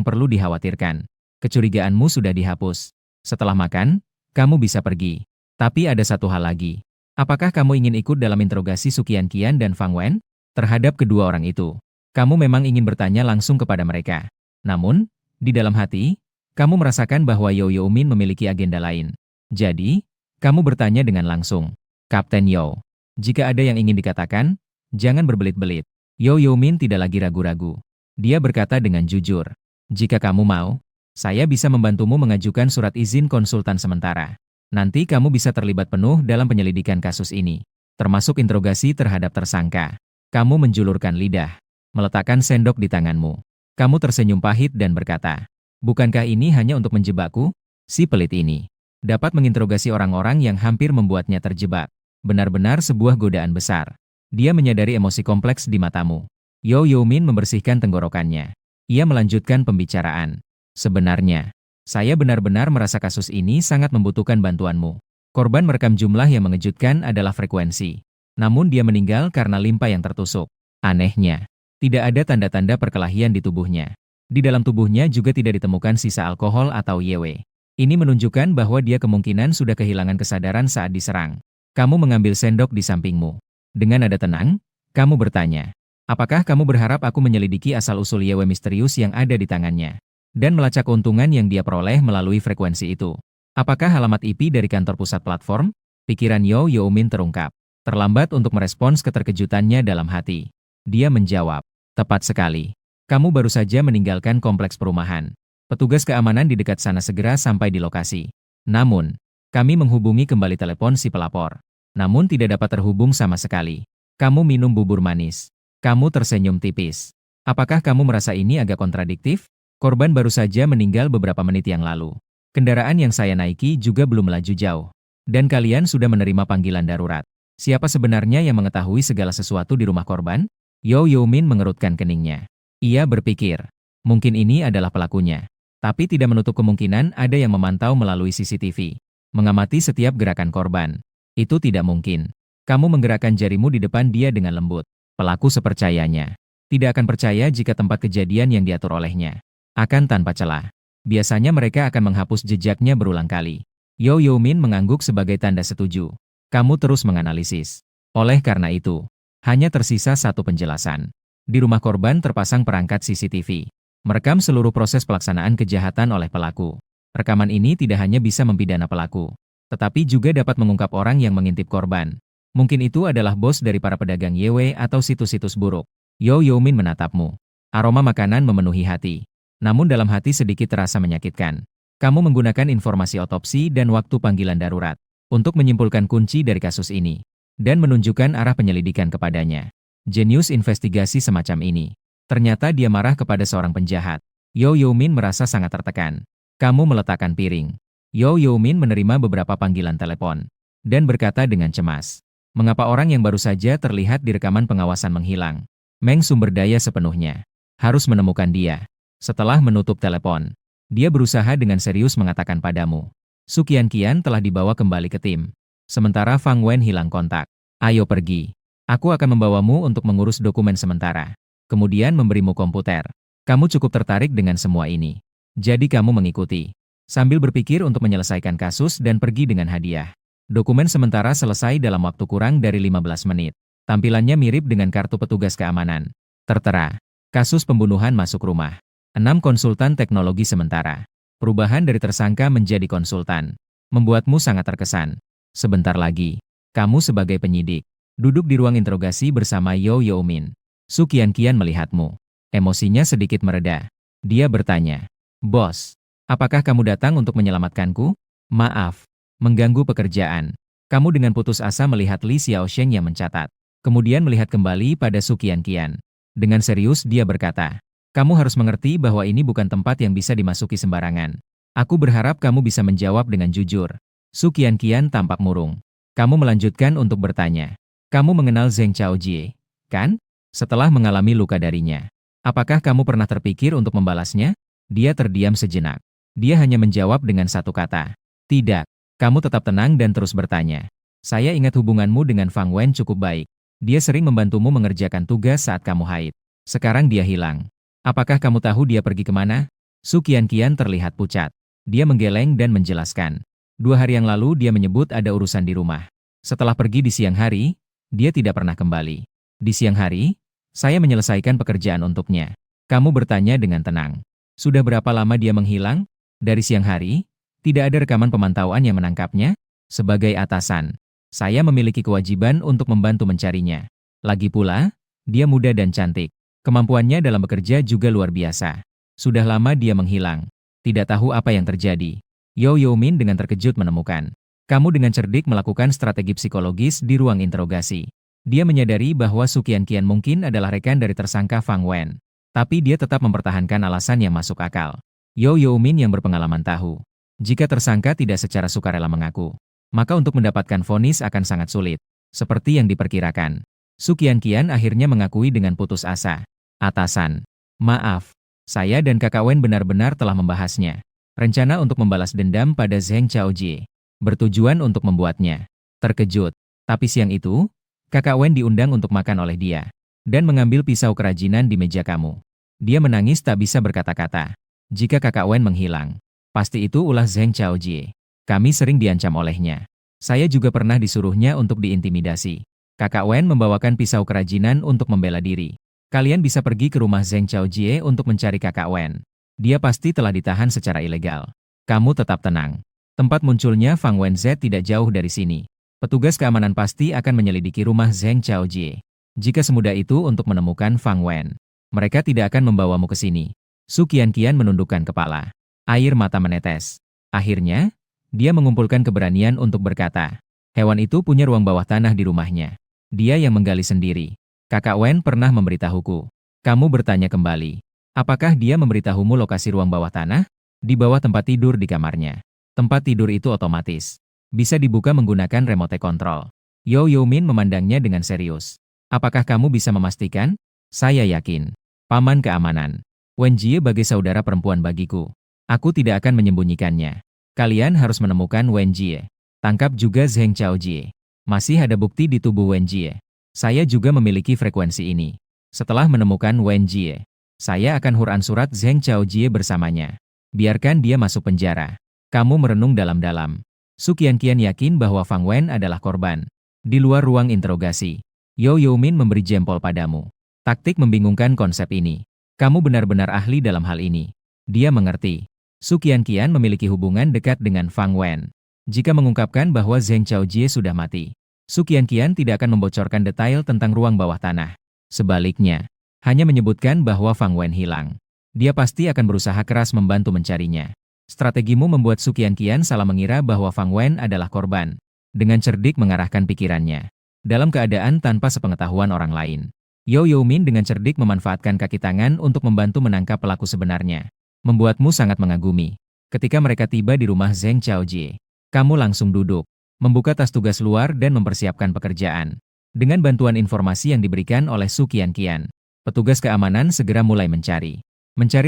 perlu dikhawatirkan. Kecurigaanmu sudah dihapus. Setelah makan, kamu bisa pergi. Tapi ada satu hal lagi. Apakah kamu ingin ikut dalam interogasi Su Qianqian dan Fang Wen? Terhadap kedua orang itu. Kamu memang ingin bertanya langsung kepada mereka. Namun, di dalam hati, kamu merasakan bahwa Yo Min memiliki agenda lain. Jadi, kamu bertanya dengan langsung. Kapten Yo. Jika ada yang ingin dikatakan, jangan berbelit-belit. Yo Min tidak lagi ragu-ragu. Dia berkata dengan jujur. Jika kamu mau, saya bisa membantumu mengajukan surat izin konsultan sementara. Nanti kamu bisa terlibat penuh dalam penyelidikan kasus ini. Termasuk interogasi terhadap tersangka. Kamu menjulurkan lidah. Meletakkan sendok di tanganmu. Kamu tersenyum pahit dan berkata, bukankah ini hanya untuk menjebakku? Si pelit ini dapat menginterogasi orang-orang yang hampir membuatnya terjebak. Benar-benar sebuah godaan besar. Dia menyadari emosi kompleks di matamu. Yo Min membersihkan tenggorokannya. Ia melanjutkan pembicaraan. Sebenarnya, saya benar-benar merasa kasus ini sangat membutuhkan bantuanmu. Korban merekam jumlah yang mengejutkan adalah frekuensi. Namun dia meninggal karena limpa yang tertusuk. Anehnya, tidak ada tanda-tanda perkelahian di tubuhnya. Di dalam tubuhnya juga tidak ditemukan sisa alkohol atau YW. Ini menunjukkan bahwa dia kemungkinan sudah kehilangan kesadaran saat diserang. Kamu mengambil sendok di sampingmu. Dengan nada tenang, kamu bertanya, apakah kamu berharap aku menyelidiki asal-usul Yewe misterius yang ada di tangannya? Dan melacak keuntungan yang dia peroleh melalui frekuensi itu. Apakah alamat IP dari kantor pusat platform? Pikiran Yo Min terungkap. Terlambat untuk merespons keterkejutannya dalam hati. Dia menjawab, tepat sekali. Kamu baru saja meninggalkan kompleks perumahan. Petugas keamanan di dekat sana segera sampai di lokasi. Namun, kami menghubungi kembali telepon si pelapor. Namun tidak dapat terhubung sama sekali. Kamu minum bubur manis. Kamu tersenyum tipis. Apakah kamu merasa ini agak kontradiktif? Korban baru saja meninggal beberapa menit yang lalu. Kendaraan yang saya naiki juga belum melaju jauh. Dan kalian sudah menerima panggilan darurat. Siapa sebenarnya yang mengetahui segala sesuatu di rumah korban? Yo Min mengerutkan keningnya. Ia berpikir, mungkin ini adalah pelakunya. Tapi tidak menutup kemungkinan ada yang memantau melalui CCTV. Mengamati setiap gerakan korban. Itu tidak mungkin. Kamu menggerakkan jarimu di depan dia dengan lembut. Pelaku sepercayanya. Tidak akan percaya jika tempat kejadian yang diatur olehnya. Akan tanpa celah. Biasanya mereka akan menghapus jejaknya berulang kali. Yo Min mengangguk sebagai tanda setuju. Kamu terus menganalisis. Oleh karena itu, hanya tersisa satu penjelasan. Di rumah korban terpasang perangkat CCTV. Merekam seluruh proses pelaksanaan kejahatan oleh pelaku. Rekaman ini tidak hanya bisa mempidana pelaku, tetapi juga dapat mengungkap orang yang mengintip korban. Mungkin itu adalah bos dari para pedagang YW atau situs-situs buruk. Yo Min menatapmu. Aroma makanan memenuhi hati. Namun dalam hati sedikit terasa menyakitkan. Kamu menggunakan informasi otopsi dan waktu panggilan darurat untuk menyimpulkan kunci dari kasus ini dan menunjukkan arah penyelidikan kepadanya. Jenius investigasi semacam ini. Ternyata dia marah kepada seorang penjahat. Yo Min merasa sangat tertekan. Kamu meletakkan piring. Yo Min menerima beberapa panggilan telepon dan berkata dengan cemas, mengapa orang yang baru saja terlihat di rekaman pengawasan menghilang? Meng sumber daya sepenuhnya. Harus menemukan dia. Setelah menutup telepon, dia berusaha dengan serius mengatakan padamu, Su Qianqian telah dibawa kembali ke tim. Sementara Fang Wen hilang kontak. Ayo pergi. Aku akan membawamu untuk mengurus dokumen sementara. Kemudian memberimu komputer. Kamu cukup tertarik dengan semua ini. Jadi kamu mengikuti. Sambil berpikir untuk menyelesaikan kasus dan pergi dengan hadiah. Dokumen sementara selesai dalam waktu kurang dari 15 menit. Tampilannya mirip dengan kartu petugas keamanan. Tertera, kasus pembunuhan masuk rumah. 6 konsultan teknologi sementara. Perubahan dari tersangka menjadi konsultan. Membuatmu sangat terkesan. Sebentar lagi, kamu sebagai penyidik. Duduk di ruang interogasi bersama Yo Min. Su Qianqian melihatmu. Emosinya sedikit mereda. Dia bertanya, Bos, apakah kamu datang untuk menyelamatkanku? Maaf, mengganggu pekerjaan. Kamu dengan putus asa melihat Li Xiaosheng yang mencatat. Kemudian melihat kembali pada Su Qianqian. Dengan serius dia berkata, kamu harus mengerti bahwa ini bukan tempat yang bisa dimasuki sembarangan. Aku berharap kamu bisa menjawab dengan jujur. Su Qianqian tampak murung. Kamu melanjutkan untuk bertanya. Kamu mengenal Zheng Chaojie, kan? Setelah mengalami luka darinya. Apakah kamu pernah terpikir untuk membalasnya? Dia terdiam sejenak. Dia hanya menjawab dengan satu kata. Tidak. Kamu tetap tenang dan terus bertanya. Saya ingat hubunganmu dengan Fang Wen cukup baik. Dia sering membantumu mengerjakan tugas saat kamu haid. Sekarang dia hilang. Apakah kamu tahu dia pergi kemana? Su Qianqian terlihat pucat. Dia menggeleng dan menjelaskan. 2 hari yang lalu dia menyebut ada urusan di rumah. Setelah pergi di siang hari, dia tidak pernah kembali. Di siang hari, saya menyelesaikan pekerjaan untuknya. Kamu bertanya dengan tenang. Sudah berapa lama dia menghilang? Dari siang hari, tidak ada rekaman pemantauan yang menangkapnya. Sebagai atasan, saya memiliki kewajiban untuk membantu mencarinya. Lagi pula, dia muda dan cantik. Kemampuannya dalam bekerja juga luar biasa. Sudah lama dia menghilang. Tidak tahu apa yang terjadi. Yo Min dengan terkejut menemukan. Kamu dengan cerdik melakukan strategi psikologis di ruang interogasi. Dia menyadari bahwa Su Qianqian mungkin adalah rekan dari tersangka Fang Wen. Tapi dia tetap mempertahankan alasan yang masuk akal. Yo Min yang berpengalaman tahu. Jika tersangka tidak secara sukarela mengaku, maka untuk mendapatkan vonis akan sangat sulit. Seperti yang diperkirakan. Su Qianqian akhirnya mengakui dengan putus asa. Atasan, maaf, saya dan Kakak Wen benar-benar telah membahasnya. Rencana untuk membalas dendam pada Zheng Chaojie. Bertujuan untuk membuatnya terkejut. Tapi siang itu, Kakak Wen diundang untuk makan oleh dia. Dan mengambil pisau kerajinan di meja kamu. Dia menangis tak bisa berkata-kata. Jika Kakak Wen menghilang, pasti itu ulah Zheng Chaojie. Kami sering diancam olehnya. Saya juga pernah disuruhnya untuk diintimidasi. Kakak Wen membawakan pisau kerajinan untuk membela diri. Kalian bisa pergi ke rumah Zheng Chaojie untuk mencari kakak Wen. Dia pasti telah ditahan secara ilegal. Kamu tetap tenang. Tempat munculnya Fang Wenze tidak jauh dari sini. Petugas keamanan pasti akan menyelidiki rumah Zheng Chaojie. Jika semudah itu untuk menemukan Fang Wen, mereka tidak akan membawamu ke sini. Su Qianqian menundukkan kepala. Air mata menetes. Akhirnya, dia mengumpulkan keberanian untuk berkata, hewan itu punya ruang bawah tanah di rumahnya. Dia yang menggali sendiri. Kakak Wen pernah memberitahuku. Kamu bertanya kembali. Apakah dia memberitahumu lokasi ruang bawah tanah? Di bawah tempat tidur di kamarnya. Tempat tidur itu otomatis. Bisa dibuka menggunakan remote control. Yo Min memandangnya dengan serius. Apakah kamu bisa memastikan? Saya yakin. Paman keamanan. Wen Jie bagai saudara perempuan bagiku. Aku tidak akan menyembunyikannya. Kalian harus menemukan Wen Jie. Tangkap juga Zheng Chaojie. Masih ada bukti di tubuh Wen Jie. Saya juga memiliki frekuensi ini. Setelah menemukan Wen Jie, saya akan huran surat Zheng Chaojie bersamanya. Biarkan dia masuk penjara. Kamu merenung dalam-dalam. Su Qianqian yakin bahwa Fang Wen adalah korban. Di luar ruang interogasi, Yo Min memberi jempol padamu. Taktik membingungkan konsep ini. Kamu benar-benar ahli dalam hal ini. Dia mengerti. Su Qianqian memiliki hubungan dekat dengan Fang Wen. Jika mengungkapkan bahwa Zheng Chaojie sudah mati, Su Qianqian tidak akan membocorkan detail tentang ruang bawah tanah. Sebaliknya, hanya menyebutkan bahwa Fang Wen hilang. Dia pasti akan berusaha keras membantu mencarinya. Strategimu membuat Su Qianqian salah mengira bahwa Fang Wen adalah korban. Dengan cerdik mengarahkan pikirannya. Dalam keadaan tanpa sepengetahuan orang lain. Yo Min dengan cerdik memanfaatkan kaki tangan untuk membantu menangkap pelaku sebenarnya. Membuatmu sangat mengagumi. Ketika mereka tiba di rumah Zheng Chaojie, kamu langsung duduk, membuka tas tugas luar dan mempersiapkan pekerjaan. Dengan bantuan informasi yang diberikan oleh Su Qianqian, petugas keamanan segera mulai mencari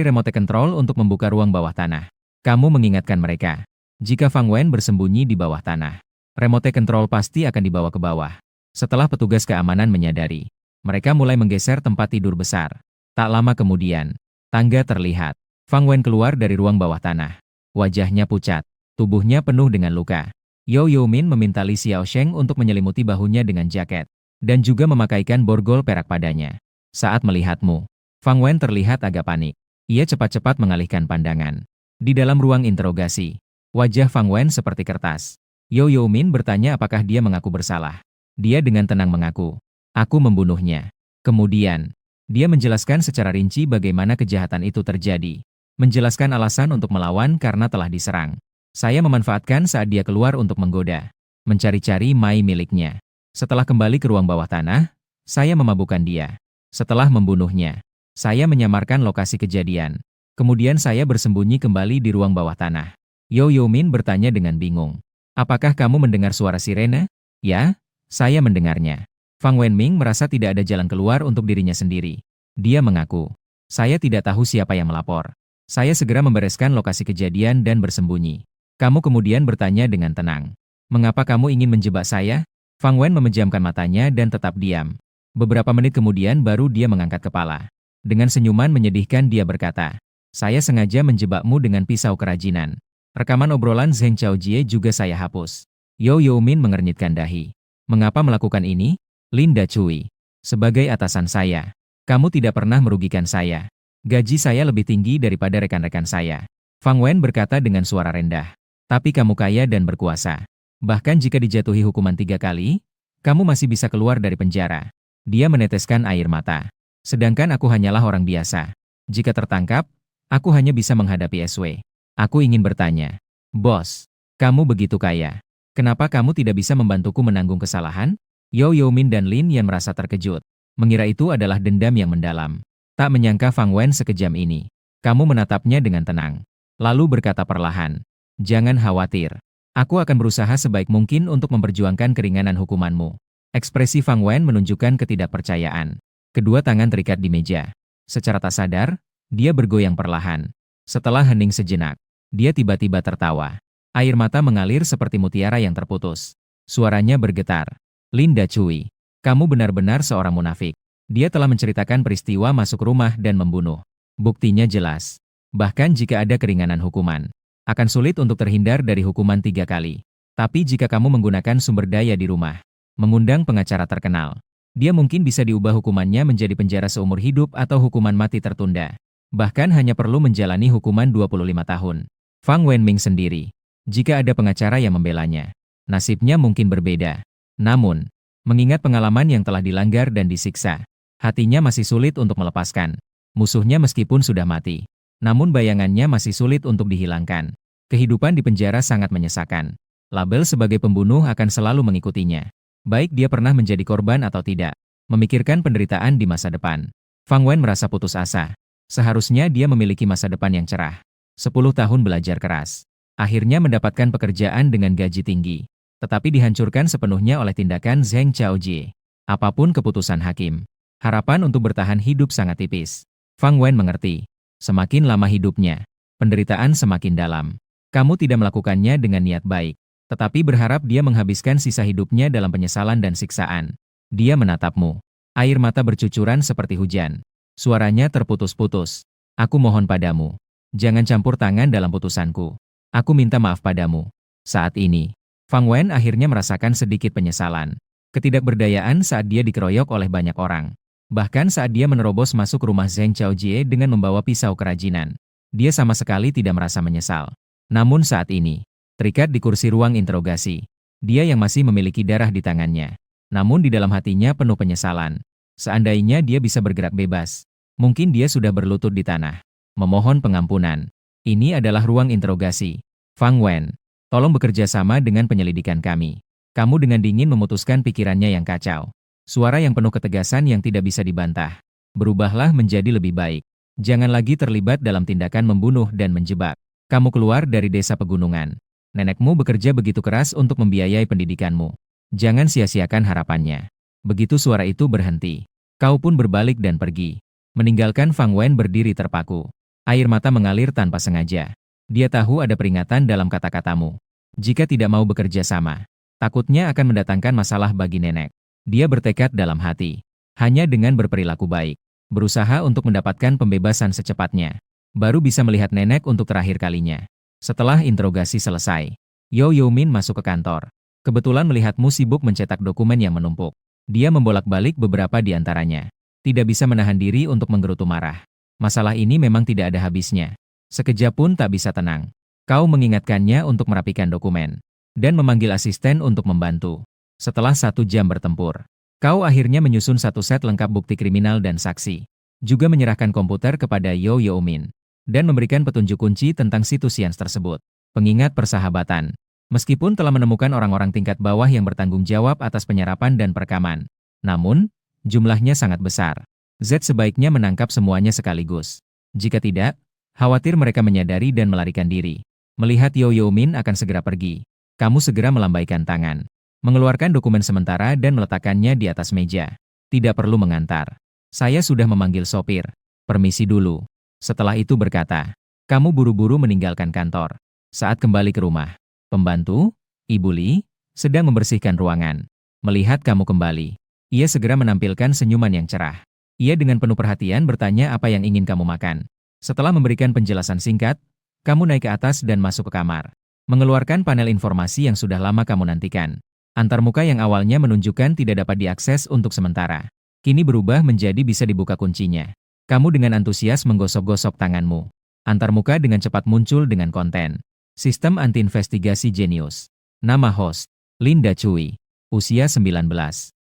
remote control untuk membuka ruang bawah tanah. Kamu mengingatkan mereka, jika Fang Wen bersembunyi di bawah tanah, remote control pasti akan dibawa ke bawah. Setelah petugas keamanan menyadari, mereka mulai menggeser tempat tidur besar. Tak lama kemudian, tangga terlihat. Fang Wen keluar dari ruang bawah tanah. Wajahnya pucat, tubuhnya penuh dengan luka. Yo Min meminta Li Xiaosheng untuk menyelimuti bahunya dengan jaket, dan juga memakaikan borgol perak padanya. Saat melihatmu, Fang Wen terlihat agak panik. Ia cepat-cepat mengalihkan pandangan. Di dalam ruang interogasi, wajah Fang Wen seperti kertas. Yo Min bertanya apakah dia mengaku bersalah. Dia dengan tenang mengaku, aku membunuhnya. Kemudian, dia menjelaskan secara rinci bagaimana kejahatan itu terjadi. Menjelaskan alasan untuk melawan karena telah diserang. Saya memanfaatkan saat dia keluar untuk menggoda. Mencari-cari Mai miliknya. Setelah kembali ke ruang bawah tanah, saya memabukkan dia. Setelah membunuhnya, saya menyamarkan lokasi kejadian. Kemudian saya bersembunyi kembali di ruang bawah tanah. Yo Min bertanya dengan bingung. Apakah kamu mendengar suara sirene? Ya, saya mendengarnya. Fang Wenming merasa tidak ada jalan keluar untuk dirinya sendiri. Dia mengaku, saya tidak tahu siapa yang melapor. Saya segera membereskan lokasi kejadian dan bersembunyi. Kamu kemudian bertanya dengan tenang. Mengapa kamu ingin menjebak saya? Fang Wen memejamkan matanya dan tetap diam. Beberapa menit kemudian baru dia mengangkat kepala. Dengan senyuman menyedihkan dia berkata, saya sengaja menjebakmu dengan pisau kerajinan. Rekaman obrolan Zheng Chaojie juga saya hapus. Yo Min mengernyitkan dahi. Mengapa melakukan ini? Linda Cui. Sebagai atasan saya, kamu tidak pernah merugikan saya. Gaji saya lebih tinggi daripada rekan-rekan saya. Fang Wen berkata dengan suara rendah. Tapi kamu kaya dan berkuasa. Bahkan jika dijatuhi hukuman 3 kali, kamu masih bisa keluar dari penjara. Dia meneteskan air mata. Sedangkan aku hanyalah orang biasa. Jika tertangkap, aku hanya bisa menghadapi SW. Aku ingin bertanya, bos, kamu begitu kaya. Kenapa kamu tidak bisa membantuku menanggung kesalahan? Yo Min dan Lin Yan merasa terkejut. Mengira itu adalah dendam yang mendalam. Tak menyangka Fang Wen sekejam ini. Kamu menatapnya dengan tenang. Lalu berkata perlahan, jangan khawatir. Aku akan berusaha sebaik mungkin untuk memperjuangkan keringanan hukumanmu. Ekspresi Fang Wen menunjukkan ketidakpercayaan. Kedua tangan terikat di meja. Secara tak sadar, dia bergoyang perlahan. Setelah hening sejenak, dia tiba-tiba tertawa. Air mata mengalir seperti mutiara yang terputus. Suaranya bergetar. Linda Cui, kamu benar-benar seorang munafik. Dia telah menceritakan peristiwa masuk rumah dan membunuh. Buktinya jelas. Bahkan jika ada keringanan hukuman, akan sulit untuk terhindar dari hukuman 3 kali. Tapi jika kamu menggunakan sumber daya di rumah, mengundang pengacara terkenal, dia mungkin bisa diubah hukumannya menjadi penjara seumur hidup atau hukuman mati tertunda. Bahkan hanya perlu menjalani hukuman 25 tahun. Fang Wenming sendiri, jika ada pengacara yang membelanya, nasibnya mungkin berbeda. Namun, mengingat pengalaman yang telah dilanggar dan disiksa, hatinya masih sulit untuk melepaskan. Musuhnya meskipun sudah mati, namun bayangannya masih sulit untuk dihilangkan. Kehidupan di penjara sangat menyesakan. Label sebagai pembunuh akan selalu mengikutinya. Baik dia pernah menjadi korban atau tidak. Memikirkan penderitaan di masa depan. Fang Wen merasa putus asa. Seharusnya dia memiliki masa depan yang cerah. 10 tahun belajar keras. Akhirnya mendapatkan pekerjaan dengan gaji tinggi. Tetapi dihancurkan sepenuhnya oleh tindakan Zheng Chaojie. Apapun keputusan hakim, harapan untuk bertahan hidup sangat tipis. Fang Wen mengerti. Semakin lama hidupnya, penderitaan semakin dalam. Kamu tidak melakukannya dengan niat baik, tetapi berharap dia menghabiskan sisa hidupnya dalam penyesalan dan siksaan. Dia menatapmu. Air mata bercucuran seperti hujan. Suaranya terputus-putus. Aku mohon padamu. Jangan campur tangan dalam putusanku. Aku minta maaf padamu. Saat ini, Fang Wen akhirnya merasakan sedikit penyesalan. Ketidakberdayaan saat dia dikeroyok oleh banyak orang. Bahkan saat dia menerobos masuk rumah Zheng Chaojie dengan membawa pisau kerajinan. Dia sama sekali tidak merasa menyesal. Namun saat ini, terikat di kursi ruang interogasi, dia yang masih memiliki darah di tangannya. Namun di dalam hatinya penuh penyesalan. Seandainya dia bisa bergerak bebas, mungkin dia sudah berlutut di tanah, memohon pengampunan. Ini adalah ruang interogasi. Fang Wen, tolong bekerja sama dengan penyelidikan kami. Kamu dengan dingin memutuskan pikirannya yang kacau. Suara yang penuh ketegasan yang tidak bisa dibantah. Berubahlah menjadi lebih baik. Jangan lagi terlibat dalam tindakan membunuh dan menjebak. Kamu keluar dari desa pegunungan. Nenekmu bekerja begitu keras untuk membiayai pendidikanmu. Jangan sia-siakan harapannya. Begitu suara itu berhenti, kau pun berbalik dan pergi. Meninggalkan Fang Wen berdiri terpaku. Air mata mengalir tanpa sengaja. Dia tahu ada peringatan dalam kata-katamu. Jika tidak mau bekerja sama, takutnya akan mendatangkan masalah bagi nenek. Dia bertekad dalam hati. Hanya dengan berperilaku baik, berusaha untuk mendapatkan pembebasan secepatnya, baru bisa melihat nenek untuk terakhir kalinya. Setelah interogasi selesai, Yo Min masuk ke kantor. Kebetulan melihatmu sibuk mencetak dokumen yang menumpuk. Dia membolak-balik beberapa di antaranya. Tidak bisa menahan diri untuk menggerutu marah. Masalah ini memang tidak ada habisnya. Sekejap pun tak bisa tenang. Kau mengingatkannya untuk merapikan dokumen, dan memanggil asisten untuk membantu. Setelah 1 jam bertempur, kau akhirnya menyusun 1 set lengkap bukti kriminal dan saksi. Juga menyerahkan komputer kepada Yo Min. Dan memberikan petunjuk kunci tentang situs Sians tersebut. Pengingat persahabatan. Meskipun telah menemukan orang-orang tingkat bawah yang bertanggung jawab atas penyerapan dan perekaman, namun, jumlahnya sangat besar. Z sebaiknya menangkap semuanya sekaligus. Jika tidak, khawatir mereka menyadari dan melarikan diri. Melihat Yo Min akan segera pergi, kamu segera melambaikan tangan, mengeluarkan dokumen sementara dan meletakkannya di atas meja. Tidak perlu mengantar. Saya sudah memanggil sopir. Permisi dulu. Setelah itu berkata, kamu buru-buru meninggalkan kantor. Saat kembali ke rumah, pembantu, Ibu Li, sedang membersihkan ruangan. Melihat kamu kembali, ia segera menampilkan senyuman yang cerah. Ia dengan penuh perhatian bertanya apa yang ingin kamu makan. Setelah memberikan penjelasan singkat, kamu naik ke atas dan masuk ke kamar. Mengeluarkan panel informasi yang sudah lama kamu nantikan. Antarmuka yang awalnya menunjukkan tidak dapat diakses untuk sementara, kini berubah menjadi bisa dibuka kuncinya. Kamu dengan antusias menggosok-gosok tanganmu. Antarmuka dengan cepat muncul dengan konten. Sistem anti-investigasi jenius. Nama host, Linda Cui. Usia 19.0.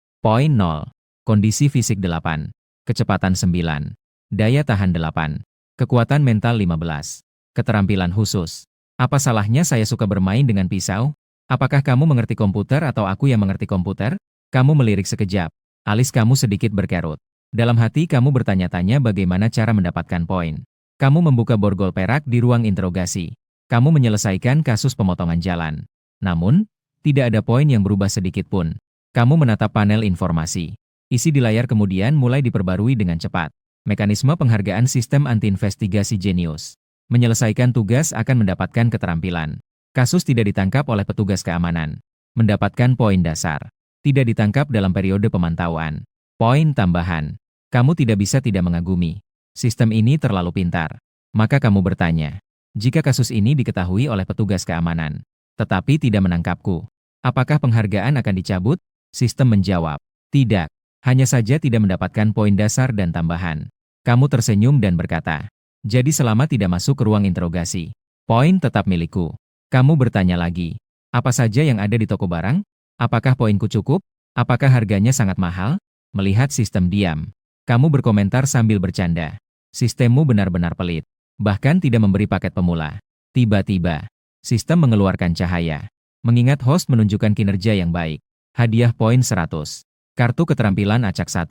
Kondisi fisik 8. Kecepatan 9. Daya tahan 8. Kekuatan mental 15. Keterampilan khusus. Apa salahnya saya suka bermain dengan pisau? Apakah kamu mengerti komputer atau aku yang mengerti komputer? Kamu melirik sekejap. Alis kamu sedikit berkerut. Dalam hati kamu bertanya-tanya bagaimana cara mendapatkan poin. Kamu membuka borgol perak di ruang interogasi. Kamu menyelesaikan kasus pemotongan jalan. Namun, tidak ada poin yang berubah sedikit pun. Kamu menatap panel informasi. Isi di layar kemudian mulai diperbarui dengan cepat. Mekanisme penghargaan sistem anti-investigasi jenius. Menyelesaikan tugas akan mendapatkan keterampilan. Kasus tidak ditangkap oleh petugas keamanan. Mendapatkan poin dasar. Tidak ditangkap dalam periode pemantauan. Poin tambahan. Kamu tidak bisa tidak mengagumi. Sistem ini terlalu pintar. Maka kamu bertanya, jika kasus ini diketahui oleh petugas keamanan, tetapi tidak menangkapku. Apakah penghargaan akan dicabut? Sistem menjawab, tidak. Hanya saja tidak mendapatkan poin dasar dan tambahan. Kamu tersenyum dan berkata, jadi selama tidak masuk ke ruang interogasi, poin tetap milikku. Kamu bertanya lagi, apa saja yang ada di toko barang? Apakah poinku cukup? Apakah harganya sangat mahal? Melihat sistem diam, kamu berkomentar sambil bercanda. Sistemmu benar-benar pelit, bahkan tidak memberi paket pemula. Tiba-tiba, sistem mengeluarkan cahaya. Mengingat host menunjukkan kinerja yang baik. Hadiah poin 100. Kartu keterampilan acak 1.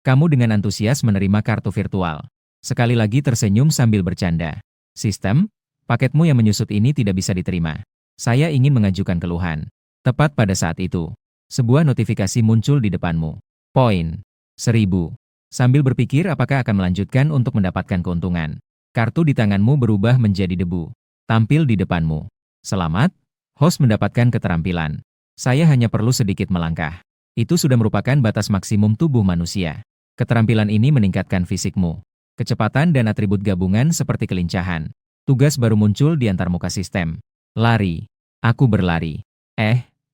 Kamu dengan antusias menerima kartu virtual. Sekali lagi tersenyum sambil bercanda. Sistem, paketmu yang menyusut ini tidak bisa diterima. Saya ingin mengajukan keluhan. Tepat pada saat itu, sebuah notifikasi muncul di depanmu. Poin 1000. Sambil berpikir apakah akan melanjutkan untuk mendapatkan keuntungan, kartu di tanganmu berubah menjadi debu. Tampil di depanmu. Selamat, host mendapatkan keterampilan. Saya hanya perlu sedikit melangkah. Itu sudah merupakan batas maksimum tubuh manusia. Keterampilan ini meningkatkan fisikmu, kecepatan dan atribut gabungan seperti kelincahan. Tugas baru muncul di antarmuka sistem. Lari. Aku berlari.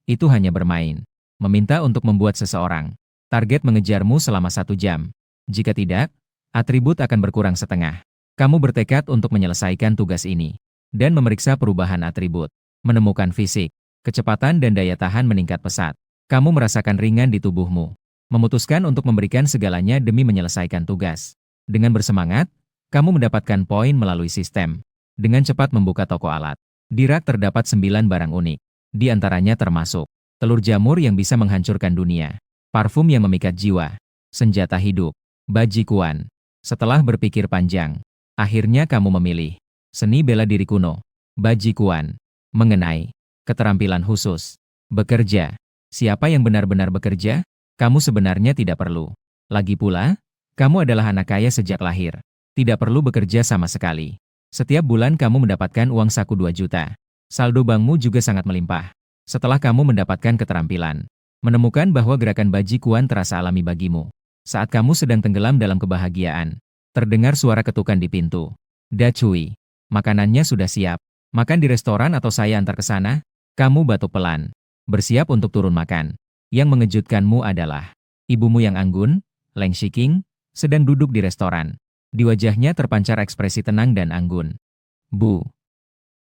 Itu hanya bermain. Meminta untuk membuat seseorang. Target mengejarmu selama 1 jam. Jika tidak, atribut akan berkurang setengah. Kamu bertekad untuk menyelesaikan tugas ini. Dan memeriksa perubahan atribut. Menemukan fisik, kecepatan dan daya tahan meningkat pesat. Kamu merasakan ringan di tubuhmu. Memutuskan untuk memberikan segalanya demi menyelesaikan tugas. Dengan bersemangat, kamu mendapatkan poin melalui sistem. Dengan cepat membuka toko alat. Di rak terdapat 9 barang unik. Di antaranya termasuk telur jamur yang bisa menghancurkan dunia, parfum yang memikat jiwa, senjata hidup, bajikuan. Setelah berpikir panjang, akhirnya kamu memilih seni bela diri kuno, bajikuan, mengenai keterampilan khusus, bekerja. Siapa yang benar-benar bekerja? Kamu sebenarnya tidak perlu. Lagi pula, kamu adalah anak kaya sejak lahir. Tidak perlu bekerja sama sekali. Setiap bulan kamu mendapatkan uang saku 2 juta. Saldo bankmu juga sangat melimpah. Setelah kamu mendapatkan keterampilan, menemukan bahwa gerakan bajikuan terasa alami bagimu. Saat kamu sedang tenggelam dalam kebahagiaan, terdengar suara ketukan di pintu. Dacui, makanannya sudah siap. Makan di restoran atau saya antar ke sana? Kamu batuk pelan. Bersiap untuk turun makan. Yang mengejutkanmu adalah ibumu yang anggun, Leng Shiking, sedang duduk di restoran. Di wajahnya terpancar ekspresi tenang dan anggun. Bu.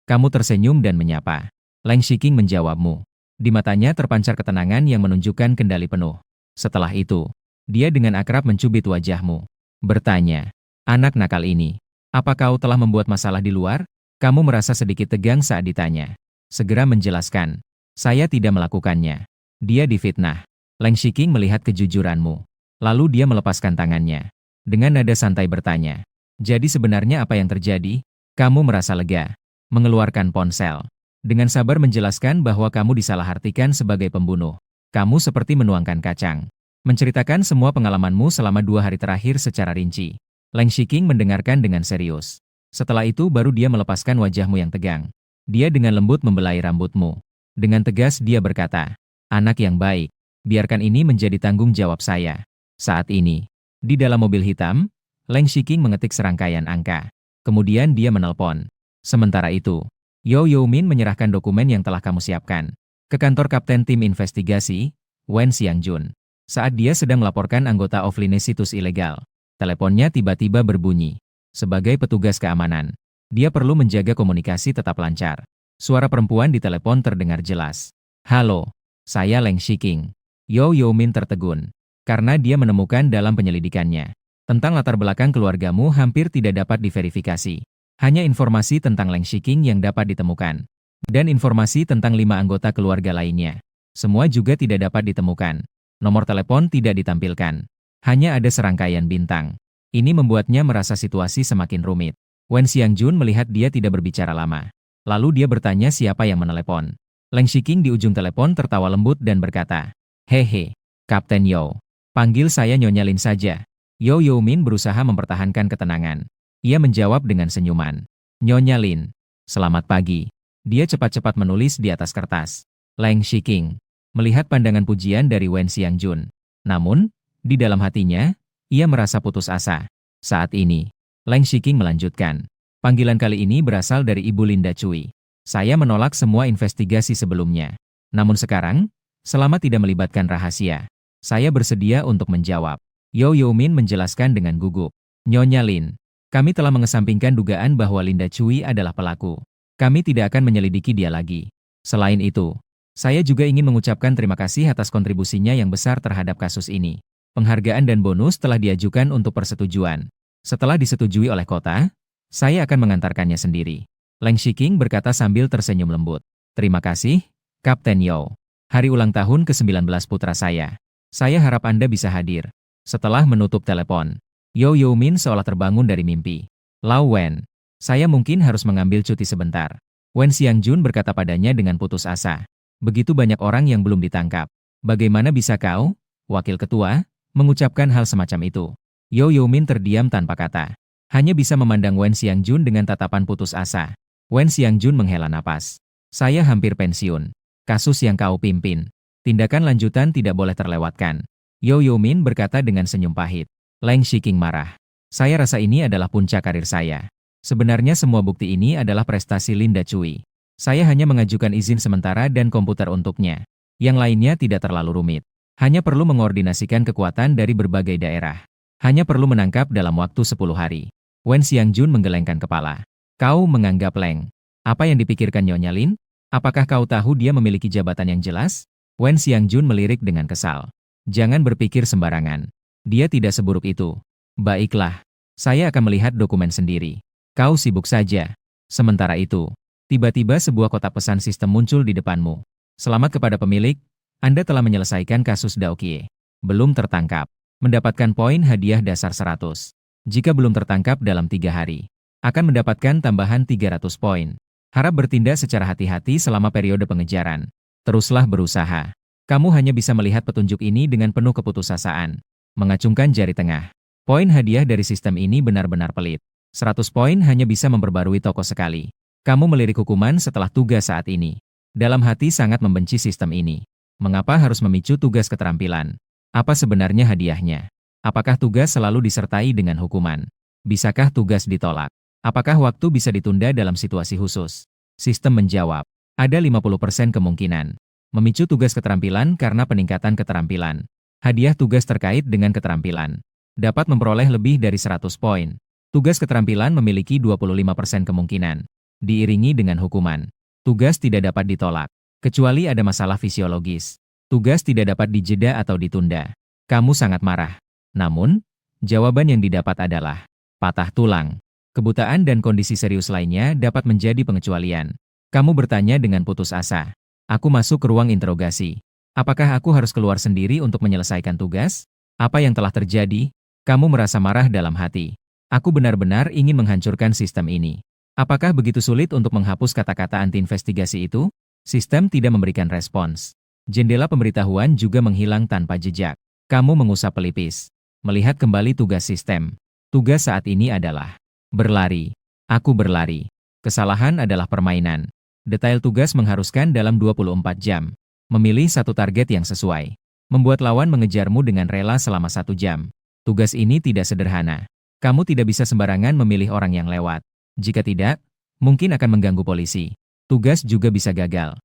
Kamu tersenyum dan menyapa. Leng Shiking menjawabmu. Di matanya terpancar ketenangan yang menunjukkan kendali penuh. Setelah itu, dia dengan akrab mencubit wajahmu. Bertanya, anak nakal ini, apa kau telah membuat masalah di luar? Kamu merasa sedikit tegang saat ditanya. Segera menjelaskan, saya tidak melakukannya. Dia difitnah. Leng Shiking melihat kejujuranmu. Lalu dia melepaskan tangannya. Dengan nada santai bertanya, jadi sebenarnya apa yang terjadi? Kamu merasa lega. Mengeluarkan ponsel. Dengan sabar menjelaskan bahwa kamu disalahartikan sebagai pembunuh. Kamu seperti menuangkan kacang. Menceritakan semua pengalamanmu selama 2 hari terakhir secara rinci. Leng Shiking mendengarkan dengan serius. Setelah itu baru dia melepaskan wajahmu yang tegang. Dia dengan lembut membelai rambutmu. Dengan tegas dia berkata, anak yang baik, biarkan ini menjadi tanggung jawab saya. Saat ini, di dalam mobil hitam, Leng Shiking mengetik serangkaian angka. Kemudian dia menelpon. Sementara itu, Yo Min menyerahkan dokumen yang telah kamu siapkan ke kantor Kapten Tim Investigasi, Wen Xiangjun. Saat dia sedang melaporkan anggota offline situs ilegal, teleponnya tiba-tiba berbunyi. Sebagai petugas keamanan, dia perlu menjaga komunikasi tetap lancar. Suara perempuan di telepon terdengar jelas. Halo, saya Leng Shiking. Yo Min tertegun, karena dia menemukan dalam penyelidikannya tentang latar belakang keluargamu hampir tidak dapat diverifikasi. Hanya informasi tentang Leng Shiking yang dapat ditemukan. Dan informasi tentang 5 anggota keluarga lainnya. Semua juga tidak dapat ditemukan. Nomor telepon tidak ditampilkan. Hanya ada serangkaian bintang. Ini membuatnya merasa situasi semakin rumit. Wen Xiangjun melihat dia tidak berbicara lama. Lalu dia bertanya siapa yang menelepon. Leng Shiking di ujung telepon tertawa lembut dan berkata, hehe, Kapten Yo. Panggil saya Nyonya Lin saja. Yo Min berusaha mempertahankan ketenangan. Ia menjawab dengan senyuman. Nyonya Lin, selamat pagi. Dia cepat-cepat menulis di atas kertas. Leng Shiking melihat pandangan pujian dari Wen Xiangjun. Namun, di dalam hatinya, ia merasa putus asa. Saat ini, Leng Shiking melanjutkan. Panggilan kali ini berasal dari Ibu Linda Cui. Saya menolak semua investigasi sebelumnya. Namun sekarang, selama tidak melibatkan rahasia, saya bersedia untuk menjawab. Yo Min menjelaskan dengan gugup. Nyonya Lin, kami telah mengesampingkan dugaan bahwa Linda Cui adalah pelaku. Kami tidak akan menyelidiki dia lagi. Selain itu, saya juga ingin mengucapkan terima kasih atas kontribusinya yang besar terhadap kasus ini. Penghargaan dan bonus telah diajukan untuk persetujuan. Setelah disetujui oleh kota, saya akan mengantarkannya sendiri. Leng Shiking berkata sambil tersenyum lembut. Terima kasih, Kapten Yo. Hari ulang tahun ke-19 putra saya. Saya harap Anda bisa hadir. Setelah menutup telepon, Yo Min seolah terbangun dari mimpi. Lau Wen, saya mungkin harus mengambil cuti sebentar. Wen Xiangjun berkata padanya dengan putus asa. Begitu banyak orang yang belum ditangkap. Bagaimana bisa kau, Wakil Ketua, mengucapkan hal semacam itu? Yo Min terdiam tanpa kata. Hanya bisa memandang Wen Xiangjun dengan tatapan putus asa. Wen Xiangjun menghela napas. Saya hampir pensiun. Kasus yang kau pimpin. Tindakan lanjutan tidak boleh terlewatkan. Yo Min berkata dengan senyum pahit. Leng Shiking marah. Saya rasa ini adalah puncak karir saya. Sebenarnya semua bukti ini adalah prestasi Linda Cui. Saya hanya mengajukan izin sementara dan komputer untuknya. Yang lainnya tidak terlalu rumit. Hanya perlu mengordinasikan kekuatan dari berbagai daerah. Hanya perlu menangkap dalam waktu 10 hari. Wen Xiangjun menggelengkan kepala. Kau menganggap Leng. Apa yang dipikirkan Nyonya Lin? Apakah kau tahu dia memiliki jabatan yang jelas? Wen Xiangjun melirik dengan kesal. Jangan berpikir sembarangan. Dia tidak seburuk itu. Baiklah. Saya akan melihat dokumen sendiri. Kau sibuk saja. Sementara itu, tiba-tiba sebuah kotak pesan sistem muncul di depanmu. Selamat kepada pemilik. Anda telah menyelesaikan kasus Daokie. Belum tertangkap. Mendapatkan poin hadiah dasar 100. Jika belum tertangkap dalam 3 hari, akan mendapatkan tambahan 300 poin. Harap bertindak secara hati-hati selama periode pengejaran. Teruslah berusaha. Kamu hanya bisa melihat petunjuk ini dengan penuh keputusasaan. Mengacungkan jari tengah. Poin hadiah dari sistem ini benar-benar pelit. 100 poin hanya bisa memperbarui toko sekali. Kamu melirik hukuman setelah tugas saat ini. Dalam hati sangat membenci sistem ini. Mengapa harus memicu tugas keterampilan? Apa sebenarnya hadiahnya? Apakah tugas selalu disertai dengan hukuman? Bisakah tugas ditolak? Apakah waktu bisa ditunda dalam situasi khusus? Sistem menjawab, ada 50% kemungkinan. Memicu tugas keterampilan karena peningkatan keterampilan. Hadiah tugas terkait dengan keterampilan. Dapat memperoleh lebih dari 100 poin. Tugas keterampilan memiliki 25% kemungkinan. Diiringi dengan hukuman. Tugas tidak dapat ditolak. Kecuali ada masalah fisiologis. Tugas tidak dapat dijeda atau ditunda. Kamu sangat marah. Namun, jawaban yang didapat adalah patah tulang. Kebutaan dan kondisi serius lainnya dapat menjadi pengecualian. Kamu bertanya dengan putus asa. Aku masuk ke ruang interogasi. Apakah aku harus keluar sendiri untuk menyelesaikan tugas? Apa yang telah terjadi? Kamu merasa marah dalam hati. Aku benar-benar ingin menghancurkan sistem ini. Apakah begitu sulit untuk menghapus kata-kata anti-investigasi itu? Sistem tidak memberikan respons. Jendela pemberitahuan juga menghilang tanpa jejak. Kamu mengusap pelipis. Melihat kembali tugas sistem. Tugas saat ini adalah berlari. Aku berlari. Kesalahan adalah permainan. Detail tugas mengharuskan dalam 24 jam. Memilih satu target yang sesuai. Membuat lawan mengejarmu dengan rela selama 1 jam. Tugas ini tidak sederhana. Kamu tidak bisa sembarangan memilih orang yang lewat. Jika tidak, mungkin akan mengganggu polisi. Tugas juga bisa gagal.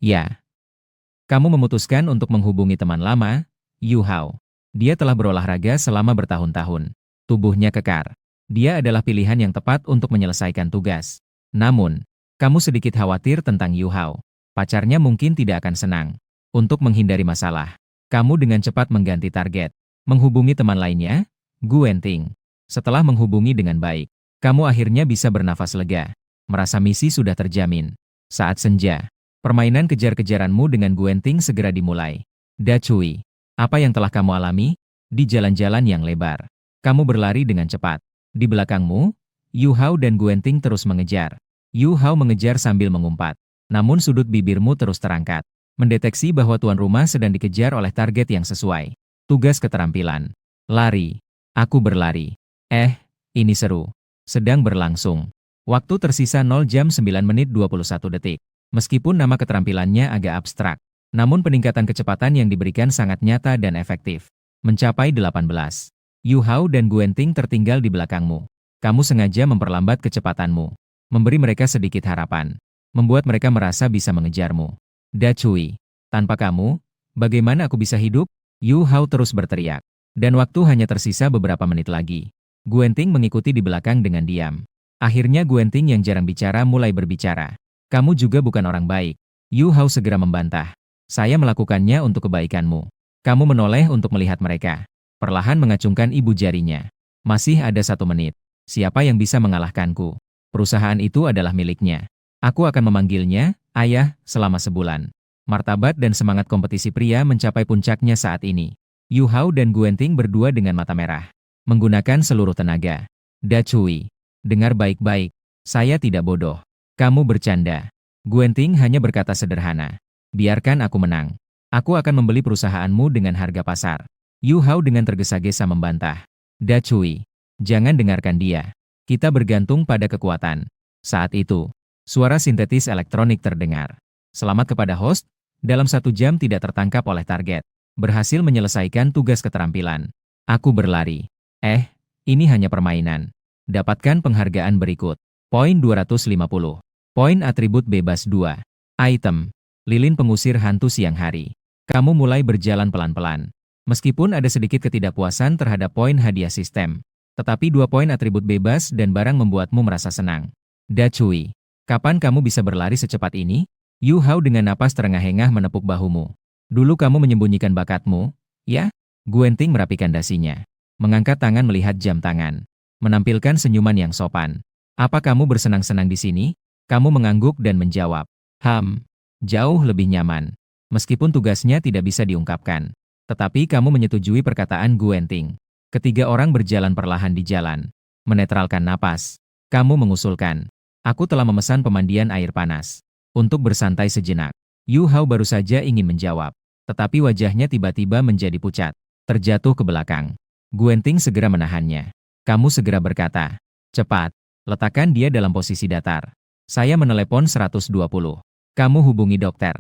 Ya. Kamu memutuskan untuk menghubungi teman lama, Yu Hao. Dia telah berolahraga selama bertahun-tahun. Tubuhnya kekar. Dia adalah pilihan yang tepat untuk menyelesaikan tugas. Namun, kamu sedikit khawatir tentang Yu Hao. Pacarnya mungkin tidak akan senang. Untuk menghindari masalah, kamu dengan cepat mengganti target. Menghubungi teman lainnya, Gu Wenting. Setelah menghubungi dengan baik, kamu akhirnya bisa bernafas lega. Merasa misi sudah terjamin. Saat senja, permainan kejar-kejaranmu dengan Gu Wenting segera dimulai. Da Cui, apa yang telah kamu alami? Di jalan-jalan yang lebar, kamu berlari dengan cepat. Di belakangmu, Yu Hao dan Gu Wenting terus mengejar. Yu Hao mengejar sambil mengumpat. Namun sudut bibirmu terus terangkat. Mendeteksi bahwa tuan rumah sedang dikejar oleh target yang sesuai. Tugas keterampilan. Lari. Aku berlari. Ini seru. Sedang berlangsung. Waktu tersisa 0 jam 9 menit 21 detik. Meskipun nama keterampilannya agak abstrak, namun peningkatan kecepatan yang diberikan sangat nyata dan efektif. Mencapai 18. Yu Hao dan Gu Wenting tertinggal di belakangmu. Kamu sengaja memperlambat kecepatanmu. Memberi mereka sedikit harapan. membuat mereka merasa bisa mengejarmu. Da Cui, tanpa kamu, bagaimana aku bisa hidup? Yu Hao terus berteriak. Dan waktu hanya tersisa beberapa menit lagi. Guenting mengikuti di belakang dengan diam. Akhirnya Guenting yang jarang bicara mulai berbicara. Kamu juga bukan orang baik. Yu Hao segera membantah. Saya melakukannya untuk kebaikanmu. Kamu menoleh untuk melihat mereka. Perlahan mengacungkan ibu jarinya. Masih ada 1 menit. Siapa yang bisa mengalahkanku? Perusahaan itu adalah miliknya. Aku akan memanggilnya, Ayah, selama sebulan. Martabat dan semangat kompetisi pria mencapai puncaknya saat ini. Yu Hao dan Guenting berdua dengan mata merah. Menggunakan seluruh tenaga. Da Cui, dengar baik-baik. Saya tidak bodoh. Kamu bercanda. Guenting hanya berkata sederhana. Biarkan aku menang. Aku akan membeli perusahaanmu dengan harga pasar. Yu Hao dengan tergesa-gesa membantah. Da Cui, jangan dengarkan dia. Kita bergantung pada kekuatan. Saat itu, suara sintetis elektronik terdengar. Selamat kepada host, dalam 1 jam tidak tertangkap oleh target. Berhasil menyelesaikan tugas keterampilan. Aku berlari. Ini hanya permainan. Dapatkan penghargaan berikut. Poin 250. Poin atribut bebas 2. Item. Lilin pengusir hantu siang hari. Kamu mulai berjalan pelan-pelan. Meskipun ada sedikit ketidakpuasan terhadap poin hadiah sistem. Tetapi 2 poin atribut bebas dan barang membuatmu merasa senang. Da Cui, kapan kamu bisa berlari secepat ini? Yu Hao dengan napas terengah-engah menepuk bahumu. Dulu kamu menyembunyikan bakatmu, ya? Guenting merapikan dasinya. Mengangkat tangan melihat jam tangan. Menampilkan senyuman yang sopan. Apa kamu bersenang-senang di sini? Kamu mengangguk dan menjawab. Jauh lebih nyaman. Meskipun tugasnya tidak bisa diungkapkan. Tetapi kamu menyetujui perkataan Guenting. Ketiga orang berjalan perlahan di jalan. Menetralkan napas. Kamu mengusulkan. Aku telah memesan pemandian air panas. Untuk bersantai sejenak. Yu Hao baru saja ingin menjawab. Tetapi wajahnya tiba-tiba menjadi pucat. Terjatuh ke belakang. Guenting segera menahannya. Kamu segera berkata. Cepat. Letakkan dia dalam posisi datar. Saya menelepon 120. Kamu hubungi dokter.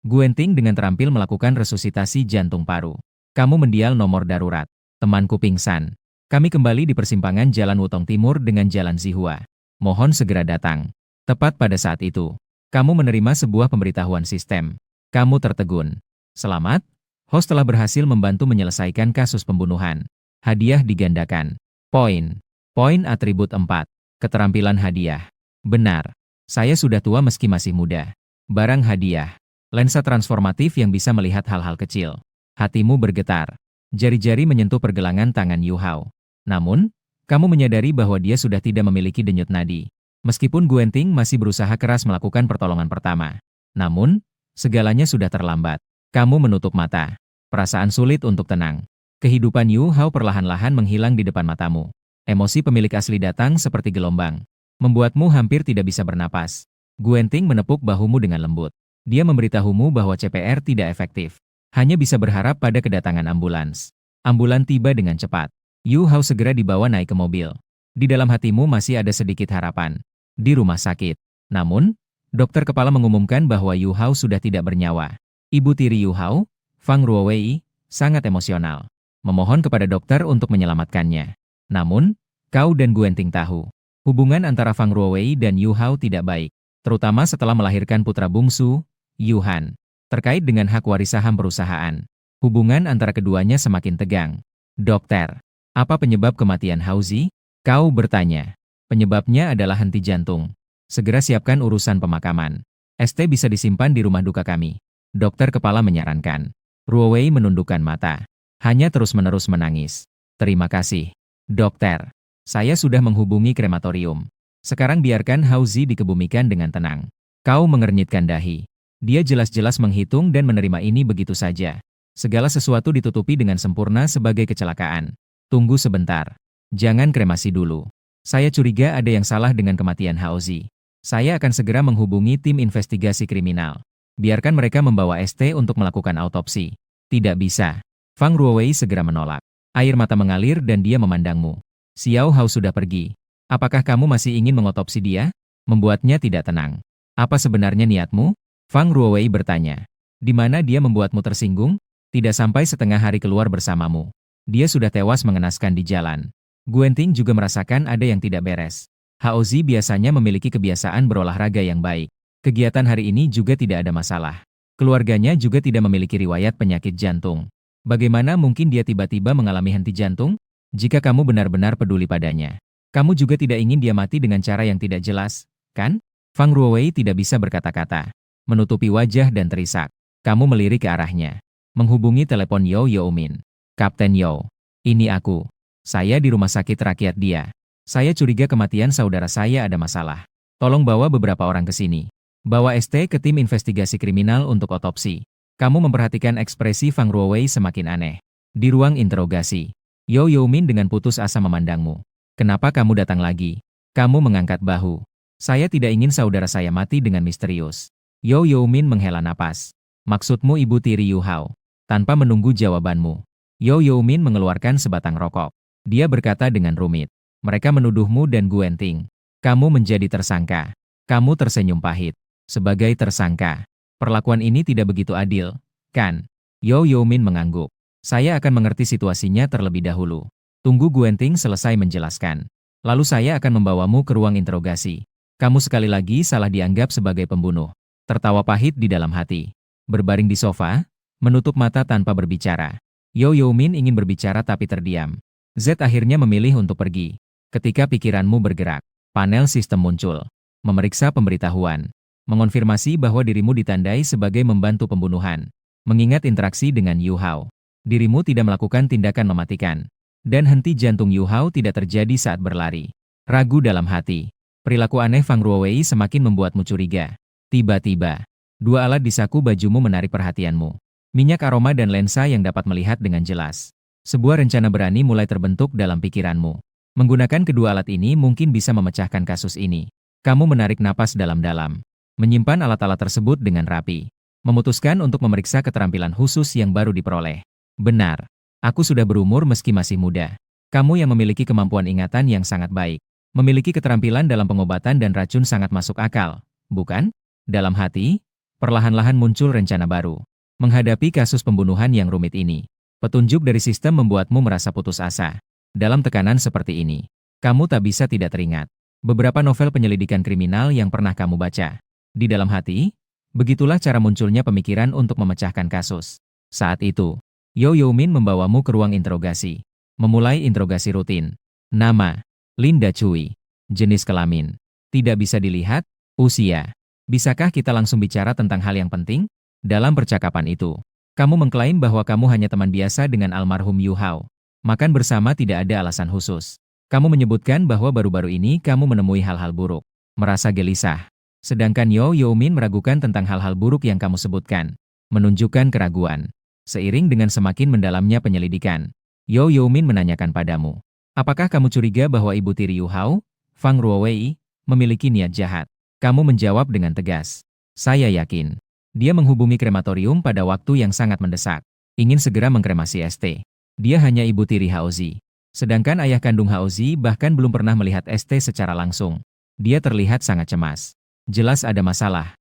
Guenting dengan terampil melakukan resusitasi jantung paru. Kamu mendial nomor darurat. Temanku pingsan. Kami kembali di persimpangan Jalan Wutong Timur dengan Jalan Zihua. Mohon segera datang. Tepat pada saat itu. Kamu menerima sebuah pemberitahuan sistem. Kamu tertegun. Selamat, host telah berhasil membantu menyelesaikan kasus pembunuhan. Hadiah digandakan. Poin. Poin atribut 4. Keterampilan hadiah. Benar. Saya sudah tua meski masih muda. Barang hadiah. Lensa transformatif yang bisa melihat hal-hal kecil. Hatimu bergetar. Jari-jari menyentuh pergelangan tangan Yu Hao. Namun, kamu menyadari bahwa dia sudah tidak memiliki denyut nadi. Meskipun Guenting masih berusaha keras melakukan pertolongan pertama. Namun, segalanya sudah terlambat. Kamu menutup mata. Perasaan sulit untuk tenang. Kehidupan Yu Hao perlahan-lahan menghilang di depan matamu. Emosi pemilik asli datang seperti gelombang. Membuatmu hampir tidak bisa bernapas. Guenting menepuk bahumu dengan lembut. Dia memberitahumu bahwa CPR tidak efektif. Hanya bisa berharap pada kedatangan ambulans. Ambulan tiba dengan cepat. Yu Hao segera dibawa naik ke mobil. Di dalam hatimu masih ada sedikit harapan. Di rumah sakit. Namun, dokter kepala mengumumkan bahwa Yu Hao sudah tidak bernyawa. Ibu tiri Yu Hao, Fang Ruowei, sangat emosional. Memohon kepada dokter untuk menyelamatkannya. Namun, kau dan Guenting tahu. Hubungan antara Fang Ruowei dan Yu Hao tidak baik. Terutama setelah melahirkan putra bungsu, Yu Han. Terkait dengan hak waris saham perusahaan. Hubungan antara keduanya semakin tegang. Dokter, apa penyebab kematian Hauzi? Kau bertanya. Penyebabnya adalah henti jantung. Segera siapkan urusan pemakaman. ST bisa disimpan di rumah duka kami. Dokter kepala menyarankan. Ruowei menundukkan mata. Hanya terus-menerus menangis. Terima kasih. Dokter, saya sudah menghubungi krematorium. Sekarang biarkan Hauzi dikebumikan dengan tenang. Kau mengernyitkan dahi. Dia jelas-jelas menghitung dan menerima ini begitu saja. Segala sesuatu ditutupi dengan sempurna sebagai kecelakaan. Tunggu sebentar. Jangan kremasi dulu. Saya curiga ada yang salah dengan kematian Hauzi. Saya akan segera menghubungi tim investigasi kriminal. Biarkan mereka membawa ST untuk melakukan autopsi. Tidak bisa. Fang Ruowei segera menolak. Air mata mengalir dan dia memandangmu. Xiao Hao sudah pergi. Apakah kamu masih ingin mengotopsi dia? Membuatnya tidak tenang. Apa sebenarnya niatmu? Fang Ruowei bertanya. Di mana dia membuatmu tersinggung? Tidak sampai setengah hari keluar bersamamu. Dia sudah tewas mengenaskan di jalan. Guenting juga merasakan ada yang tidak beres. Hauzi biasanya memiliki kebiasaan berolahraga yang baik. Kegiatan hari ini juga tidak ada masalah. Keluarganya juga tidak memiliki riwayat penyakit jantung. Bagaimana mungkin dia tiba-tiba mengalami henti jantung? Jika kamu benar-benar peduli padanya, kamu juga tidak ingin dia mati dengan cara yang tidak jelas, kan? Fang Ruowei tidak bisa berkata-kata. Menutupi wajah dan terisak. Kamu melirik ke arahnya. Menghubungi telepon Yo Min. Kapten Yo, ini aku. Saya di rumah sakit rakyat dia. Saya curiga kematian saudara saya ada masalah. Tolong bawa beberapa orang ke sini. Bawa ST ke tim investigasi kriminal untuk otopsi. Kamu memperhatikan ekspresi Fang Ruowei semakin aneh. Di ruang interogasi, Yo Min dengan putus asa memandangmu. Kenapa kamu datang lagi? Kamu mengangkat bahu. Saya tidak ingin saudara saya mati dengan misterius. Yo Min menghela napas. Maksudmu Ibu Tiri Yu Hao? Tanpa menunggu jawabanmu, Yo Min mengeluarkan sebatang rokok. Dia berkata dengan rumit. Mereka menuduhmu dan Guenting. Kamu menjadi tersangka. Kamu tersenyum pahit. Sebagai tersangka, perlakuan ini tidak begitu adil, kan? Yo Min mengangguk. Saya akan mengerti situasinya terlebih dahulu. Tunggu Guenting selesai menjelaskan. Lalu saya akan membawamu ke ruang interogasi. Kamu sekali lagi salah dianggap sebagai pembunuh. Tertawa pahit di dalam hati. Berbaring di sofa, menutup mata tanpa berbicara. Yo Min ingin berbicara tapi terdiam. Z akhirnya memilih untuk pergi. Ketika pikiranmu bergerak, panel sistem muncul. Memeriksa pemberitahuan. Mengonfirmasi bahwa dirimu ditandai sebagai membantu pembunuhan. Mengingat interaksi dengan Yu Hao. Dirimu tidak melakukan tindakan mematikan. Dan henti jantung Yu Hao tidak terjadi saat berlari. Ragu dalam hati. Perilaku aneh Fang Ruowei semakin membuatmu curiga. Tiba-tiba, dua alat di saku bajumu menarik perhatianmu. Minyak aroma dan lensa yang dapat melihat dengan jelas. Sebuah rencana berani mulai terbentuk dalam pikiranmu. Menggunakan kedua alat ini mungkin bisa memecahkan kasus ini. Kamu menarik napas dalam-dalam. Menyimpan alat-alat tersebut dengan rapi. Memutuskan untuk memeriksa keterampilan khusus yang baru diperoleh. Benar. Aku sudah berumur meski masih muda. Kamu yang memiliki kemampuan ingatan yang sangat baik. Memiliki keterampilan dalam pengobatan dan racun sangat masuk akal, bukan? Dalam hati, perlahan-lahan muncul rencana baru. Menghadapi kasus pembunuhan yang rumit ini. Petunjuk dari sistem membuatmu merasa putus asa. Dalam tekanan seperti ini, kamu tak bisa tidak teringat. Beberapa novel penyelidikan kriminal yang pernah kamu baca. Di dalam hati, begitulah cara munculnya pemikiran untuk memecahkan kasus. Saat itu, Yo Min membawamu ke ruang interogasi. Memulai interogasi rutin. Nama, Linda Cui. Jenis kelamin, tidak bisa dilihat. Usia, bisakah kita langsung bicara tentang hal yang penting? Dalam percakapan itu, kamu mengklaim bahwa kamu hanya teman biasa dengan almarhum Yu Hao. Makan bersama tidak ada alasan khusus. Kamu menyebutkan bahwa baru-baru ini kamu menemui hal-hal buruk. Merasa gelisah. Sedangkan Yo Min meragukan tentang hal-hal buruk yang kamu sebutkan. Menunjukkan keraguan. Seiring dengan semakin mendalamnya penyelidikan, Yo Min menanyakan padamu. Apakah kamu curiga bahwa Ibu Tiri Yu Hao, Fang Ruowei, memiliki niat jahat? Kamu menjawab dengan tegas. Saya yakin. Dia menghubungi krematorium pada waktu yang sangat mendesak. Ingin segera mengkremasi ST. Dia hanya Ibu Tiri Haozi. Sedangkan ayah kandung Haozi bahkan belum pernah melihat ST secara langsung. Dia terlihat sangat cemas. Jelas ada masalah.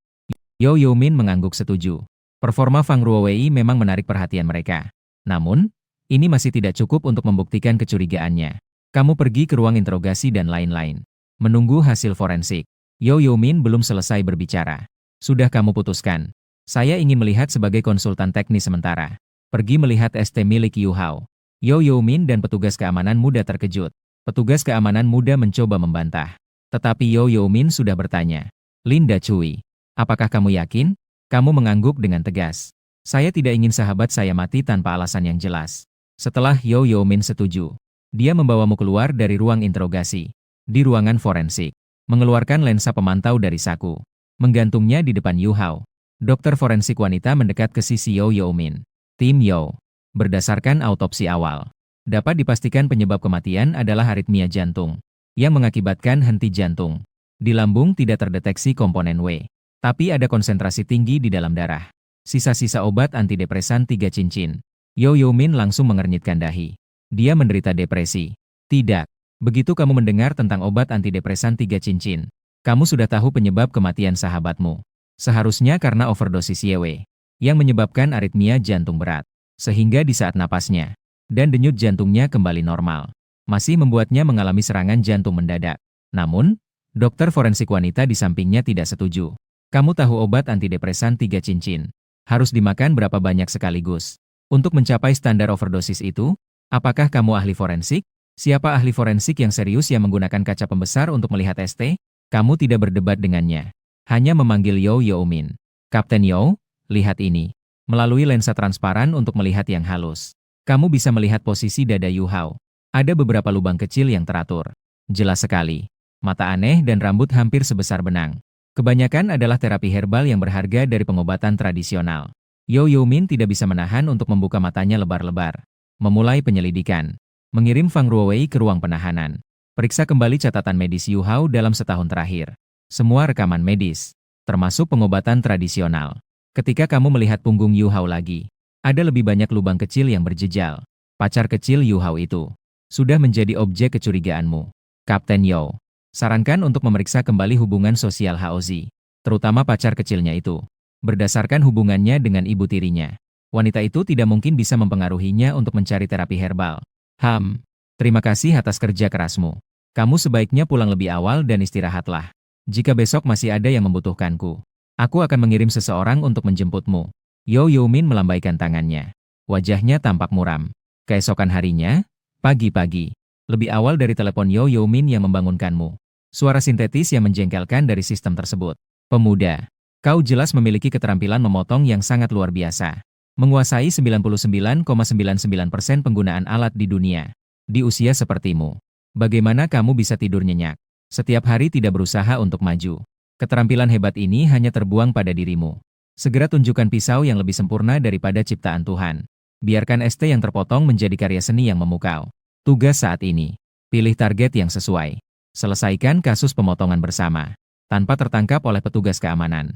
Yo Min mengangguk setuju. Performa Fang Ruowei memang menarik perhatian mereka. Namun, ini masih tidak cukup untuk membuktikan kecurigaannya. Kamu pergi ke ruang interogasi dan lain-lain. Menunggu hasil forensik. Yo Min belum selesai berbicara. Sudah kamu putuskan. Saya ingin melihat sebagai konsultan teknis sementara. Pergi melihat ST milik Yu Hao. Yo Min dan petugas keamanan muda terkejut. Petugas keamanan muda mencoba membantah. Tetapi Yo Min sudah bertanya. Linda Cui, apakah kamu yakin? Kamu mengangguk dengan tegas. Saya tidak ingin sahabat saya mati tanpa alasan yang jelas. Setelah Yo Min setuju, dia membawamu keluar dari ruang interogasi. Di ruangan forensik, mengeluarkan lensa pemantau dari saku. Menggantungnya di depan Yu Hao. Dokter forensik wanita mendekat ke sisi Yo Min. Tim Yo, berdasarkan autopsi awal, dapat dipastikan penyebab kematian adalah aritmia jantung, yang mengakibatkan henti jantung. Di lambung tidak terdeteksi komponen W, tapi ada konsentrasi tinggi di dalam darah. Sisa-sisa obat antidepresan 3 cincin. Yo Min langsung mengernyitkan dahi. Dia menderita depresi. Tidak. Begitu kamu mendengar tentang obat antidepresan 3 cincin, kamu sudah tahu penyebab kematian sahabatmu. Seharusnya karena overdosis YW, yang menyebabkan aritmia jantung berat. Sehingga di saat napasnya, dan denyut jantungnya kembali normal, masih membuatnya mengalami serangan jantung mendadak. Namun, dokter forensik wanita di sampingnya tidak setuju. Kamu tahu obat antidepresan 3 cincin. Harus dimakan berapa banyak sekaligus? Untuk mencapai standar overdosis itu, apakah kamu ahli forensik? Siapa ahli forensik yang serius yang menggunakan kaca pembesar untuk melihat ST? Kamu tidak berdebat dengannya. Hanya memanggil Yo Min. Kapten Yo, lihat ini. Melalui lensa transparan untuk melihat yang halus. Kamu bisa melihat posisi dada Yu Hao. Ada beberapa lubang kecil yang teratur. Jelas sekali. Mata aneh dan rambut hampir sebesar benang. Kebanyakan adalah terapi herbal yang berharga dari pengobatan tradisional. Yo Min tidak bisa menahan untuk membuka matanya lebar-lebar. Memulai penyelidikan. Mengirim Fang Ruowei ke ruang penahanan. Periksa kembali catatan medis Yu Hao dalam setahun terakhir. Semua rekaman medis, termasuk pengobatan tradisional. Ketika kamu melihat punggung Yu Hao lagi, ada lebih banyak lubang kecil yang berjejal. Pacar kecil Yu Hao itu sudah menjadi objek kecurigaanmu. Kapten Yo, sarankan untuk memeriksa kembali hubungan sosial Haozi, terutama pacar kecilnya itu. Berdasarkan hubungannya dengan ibu tirinya, wanita itu tidak mungkin bisa mempengaruhinya untuk mencari terapi herbal. Terima kasih atas kerja kerasmu. Kamu sebaiknya pulang lebih awal dan istirahatlah. Jika besok masih ada yang membutuhkanku, aku akan mengirim seseorang untuk menjemputmu. Yo Min melambaikan tangannya. Wajahnya tampak muram. Keesokan harinya, pagi-pagi, lebih awal dari telepon Yo Min yang membangunkanmu. Suara sintetis yang menjengkelkan dari sistem tersebut. Pemuda, kau jelas memiliki keterampilan memotong yang sangat luar biasa. Menguasai 99,99% penggunaan alat di dunia. Di usia sepertimu, bagaimana kamu bisa tidur nyenyak? Setiap hari tidak berusaha untuk maju. Keterampilan hebat ini hanya terbuang pada dirimu. Segera tunjukkan pisau yang lebih sempurna daripada ciptaan Tuhan. Biarkan ST yang terpotong menjadi karya seni yang memukau. Tugas saat ini, pilih target yang sesuai. Selesaikan kasus pemotongan bersama, tanpa tertangkap oleh petugas keamanan.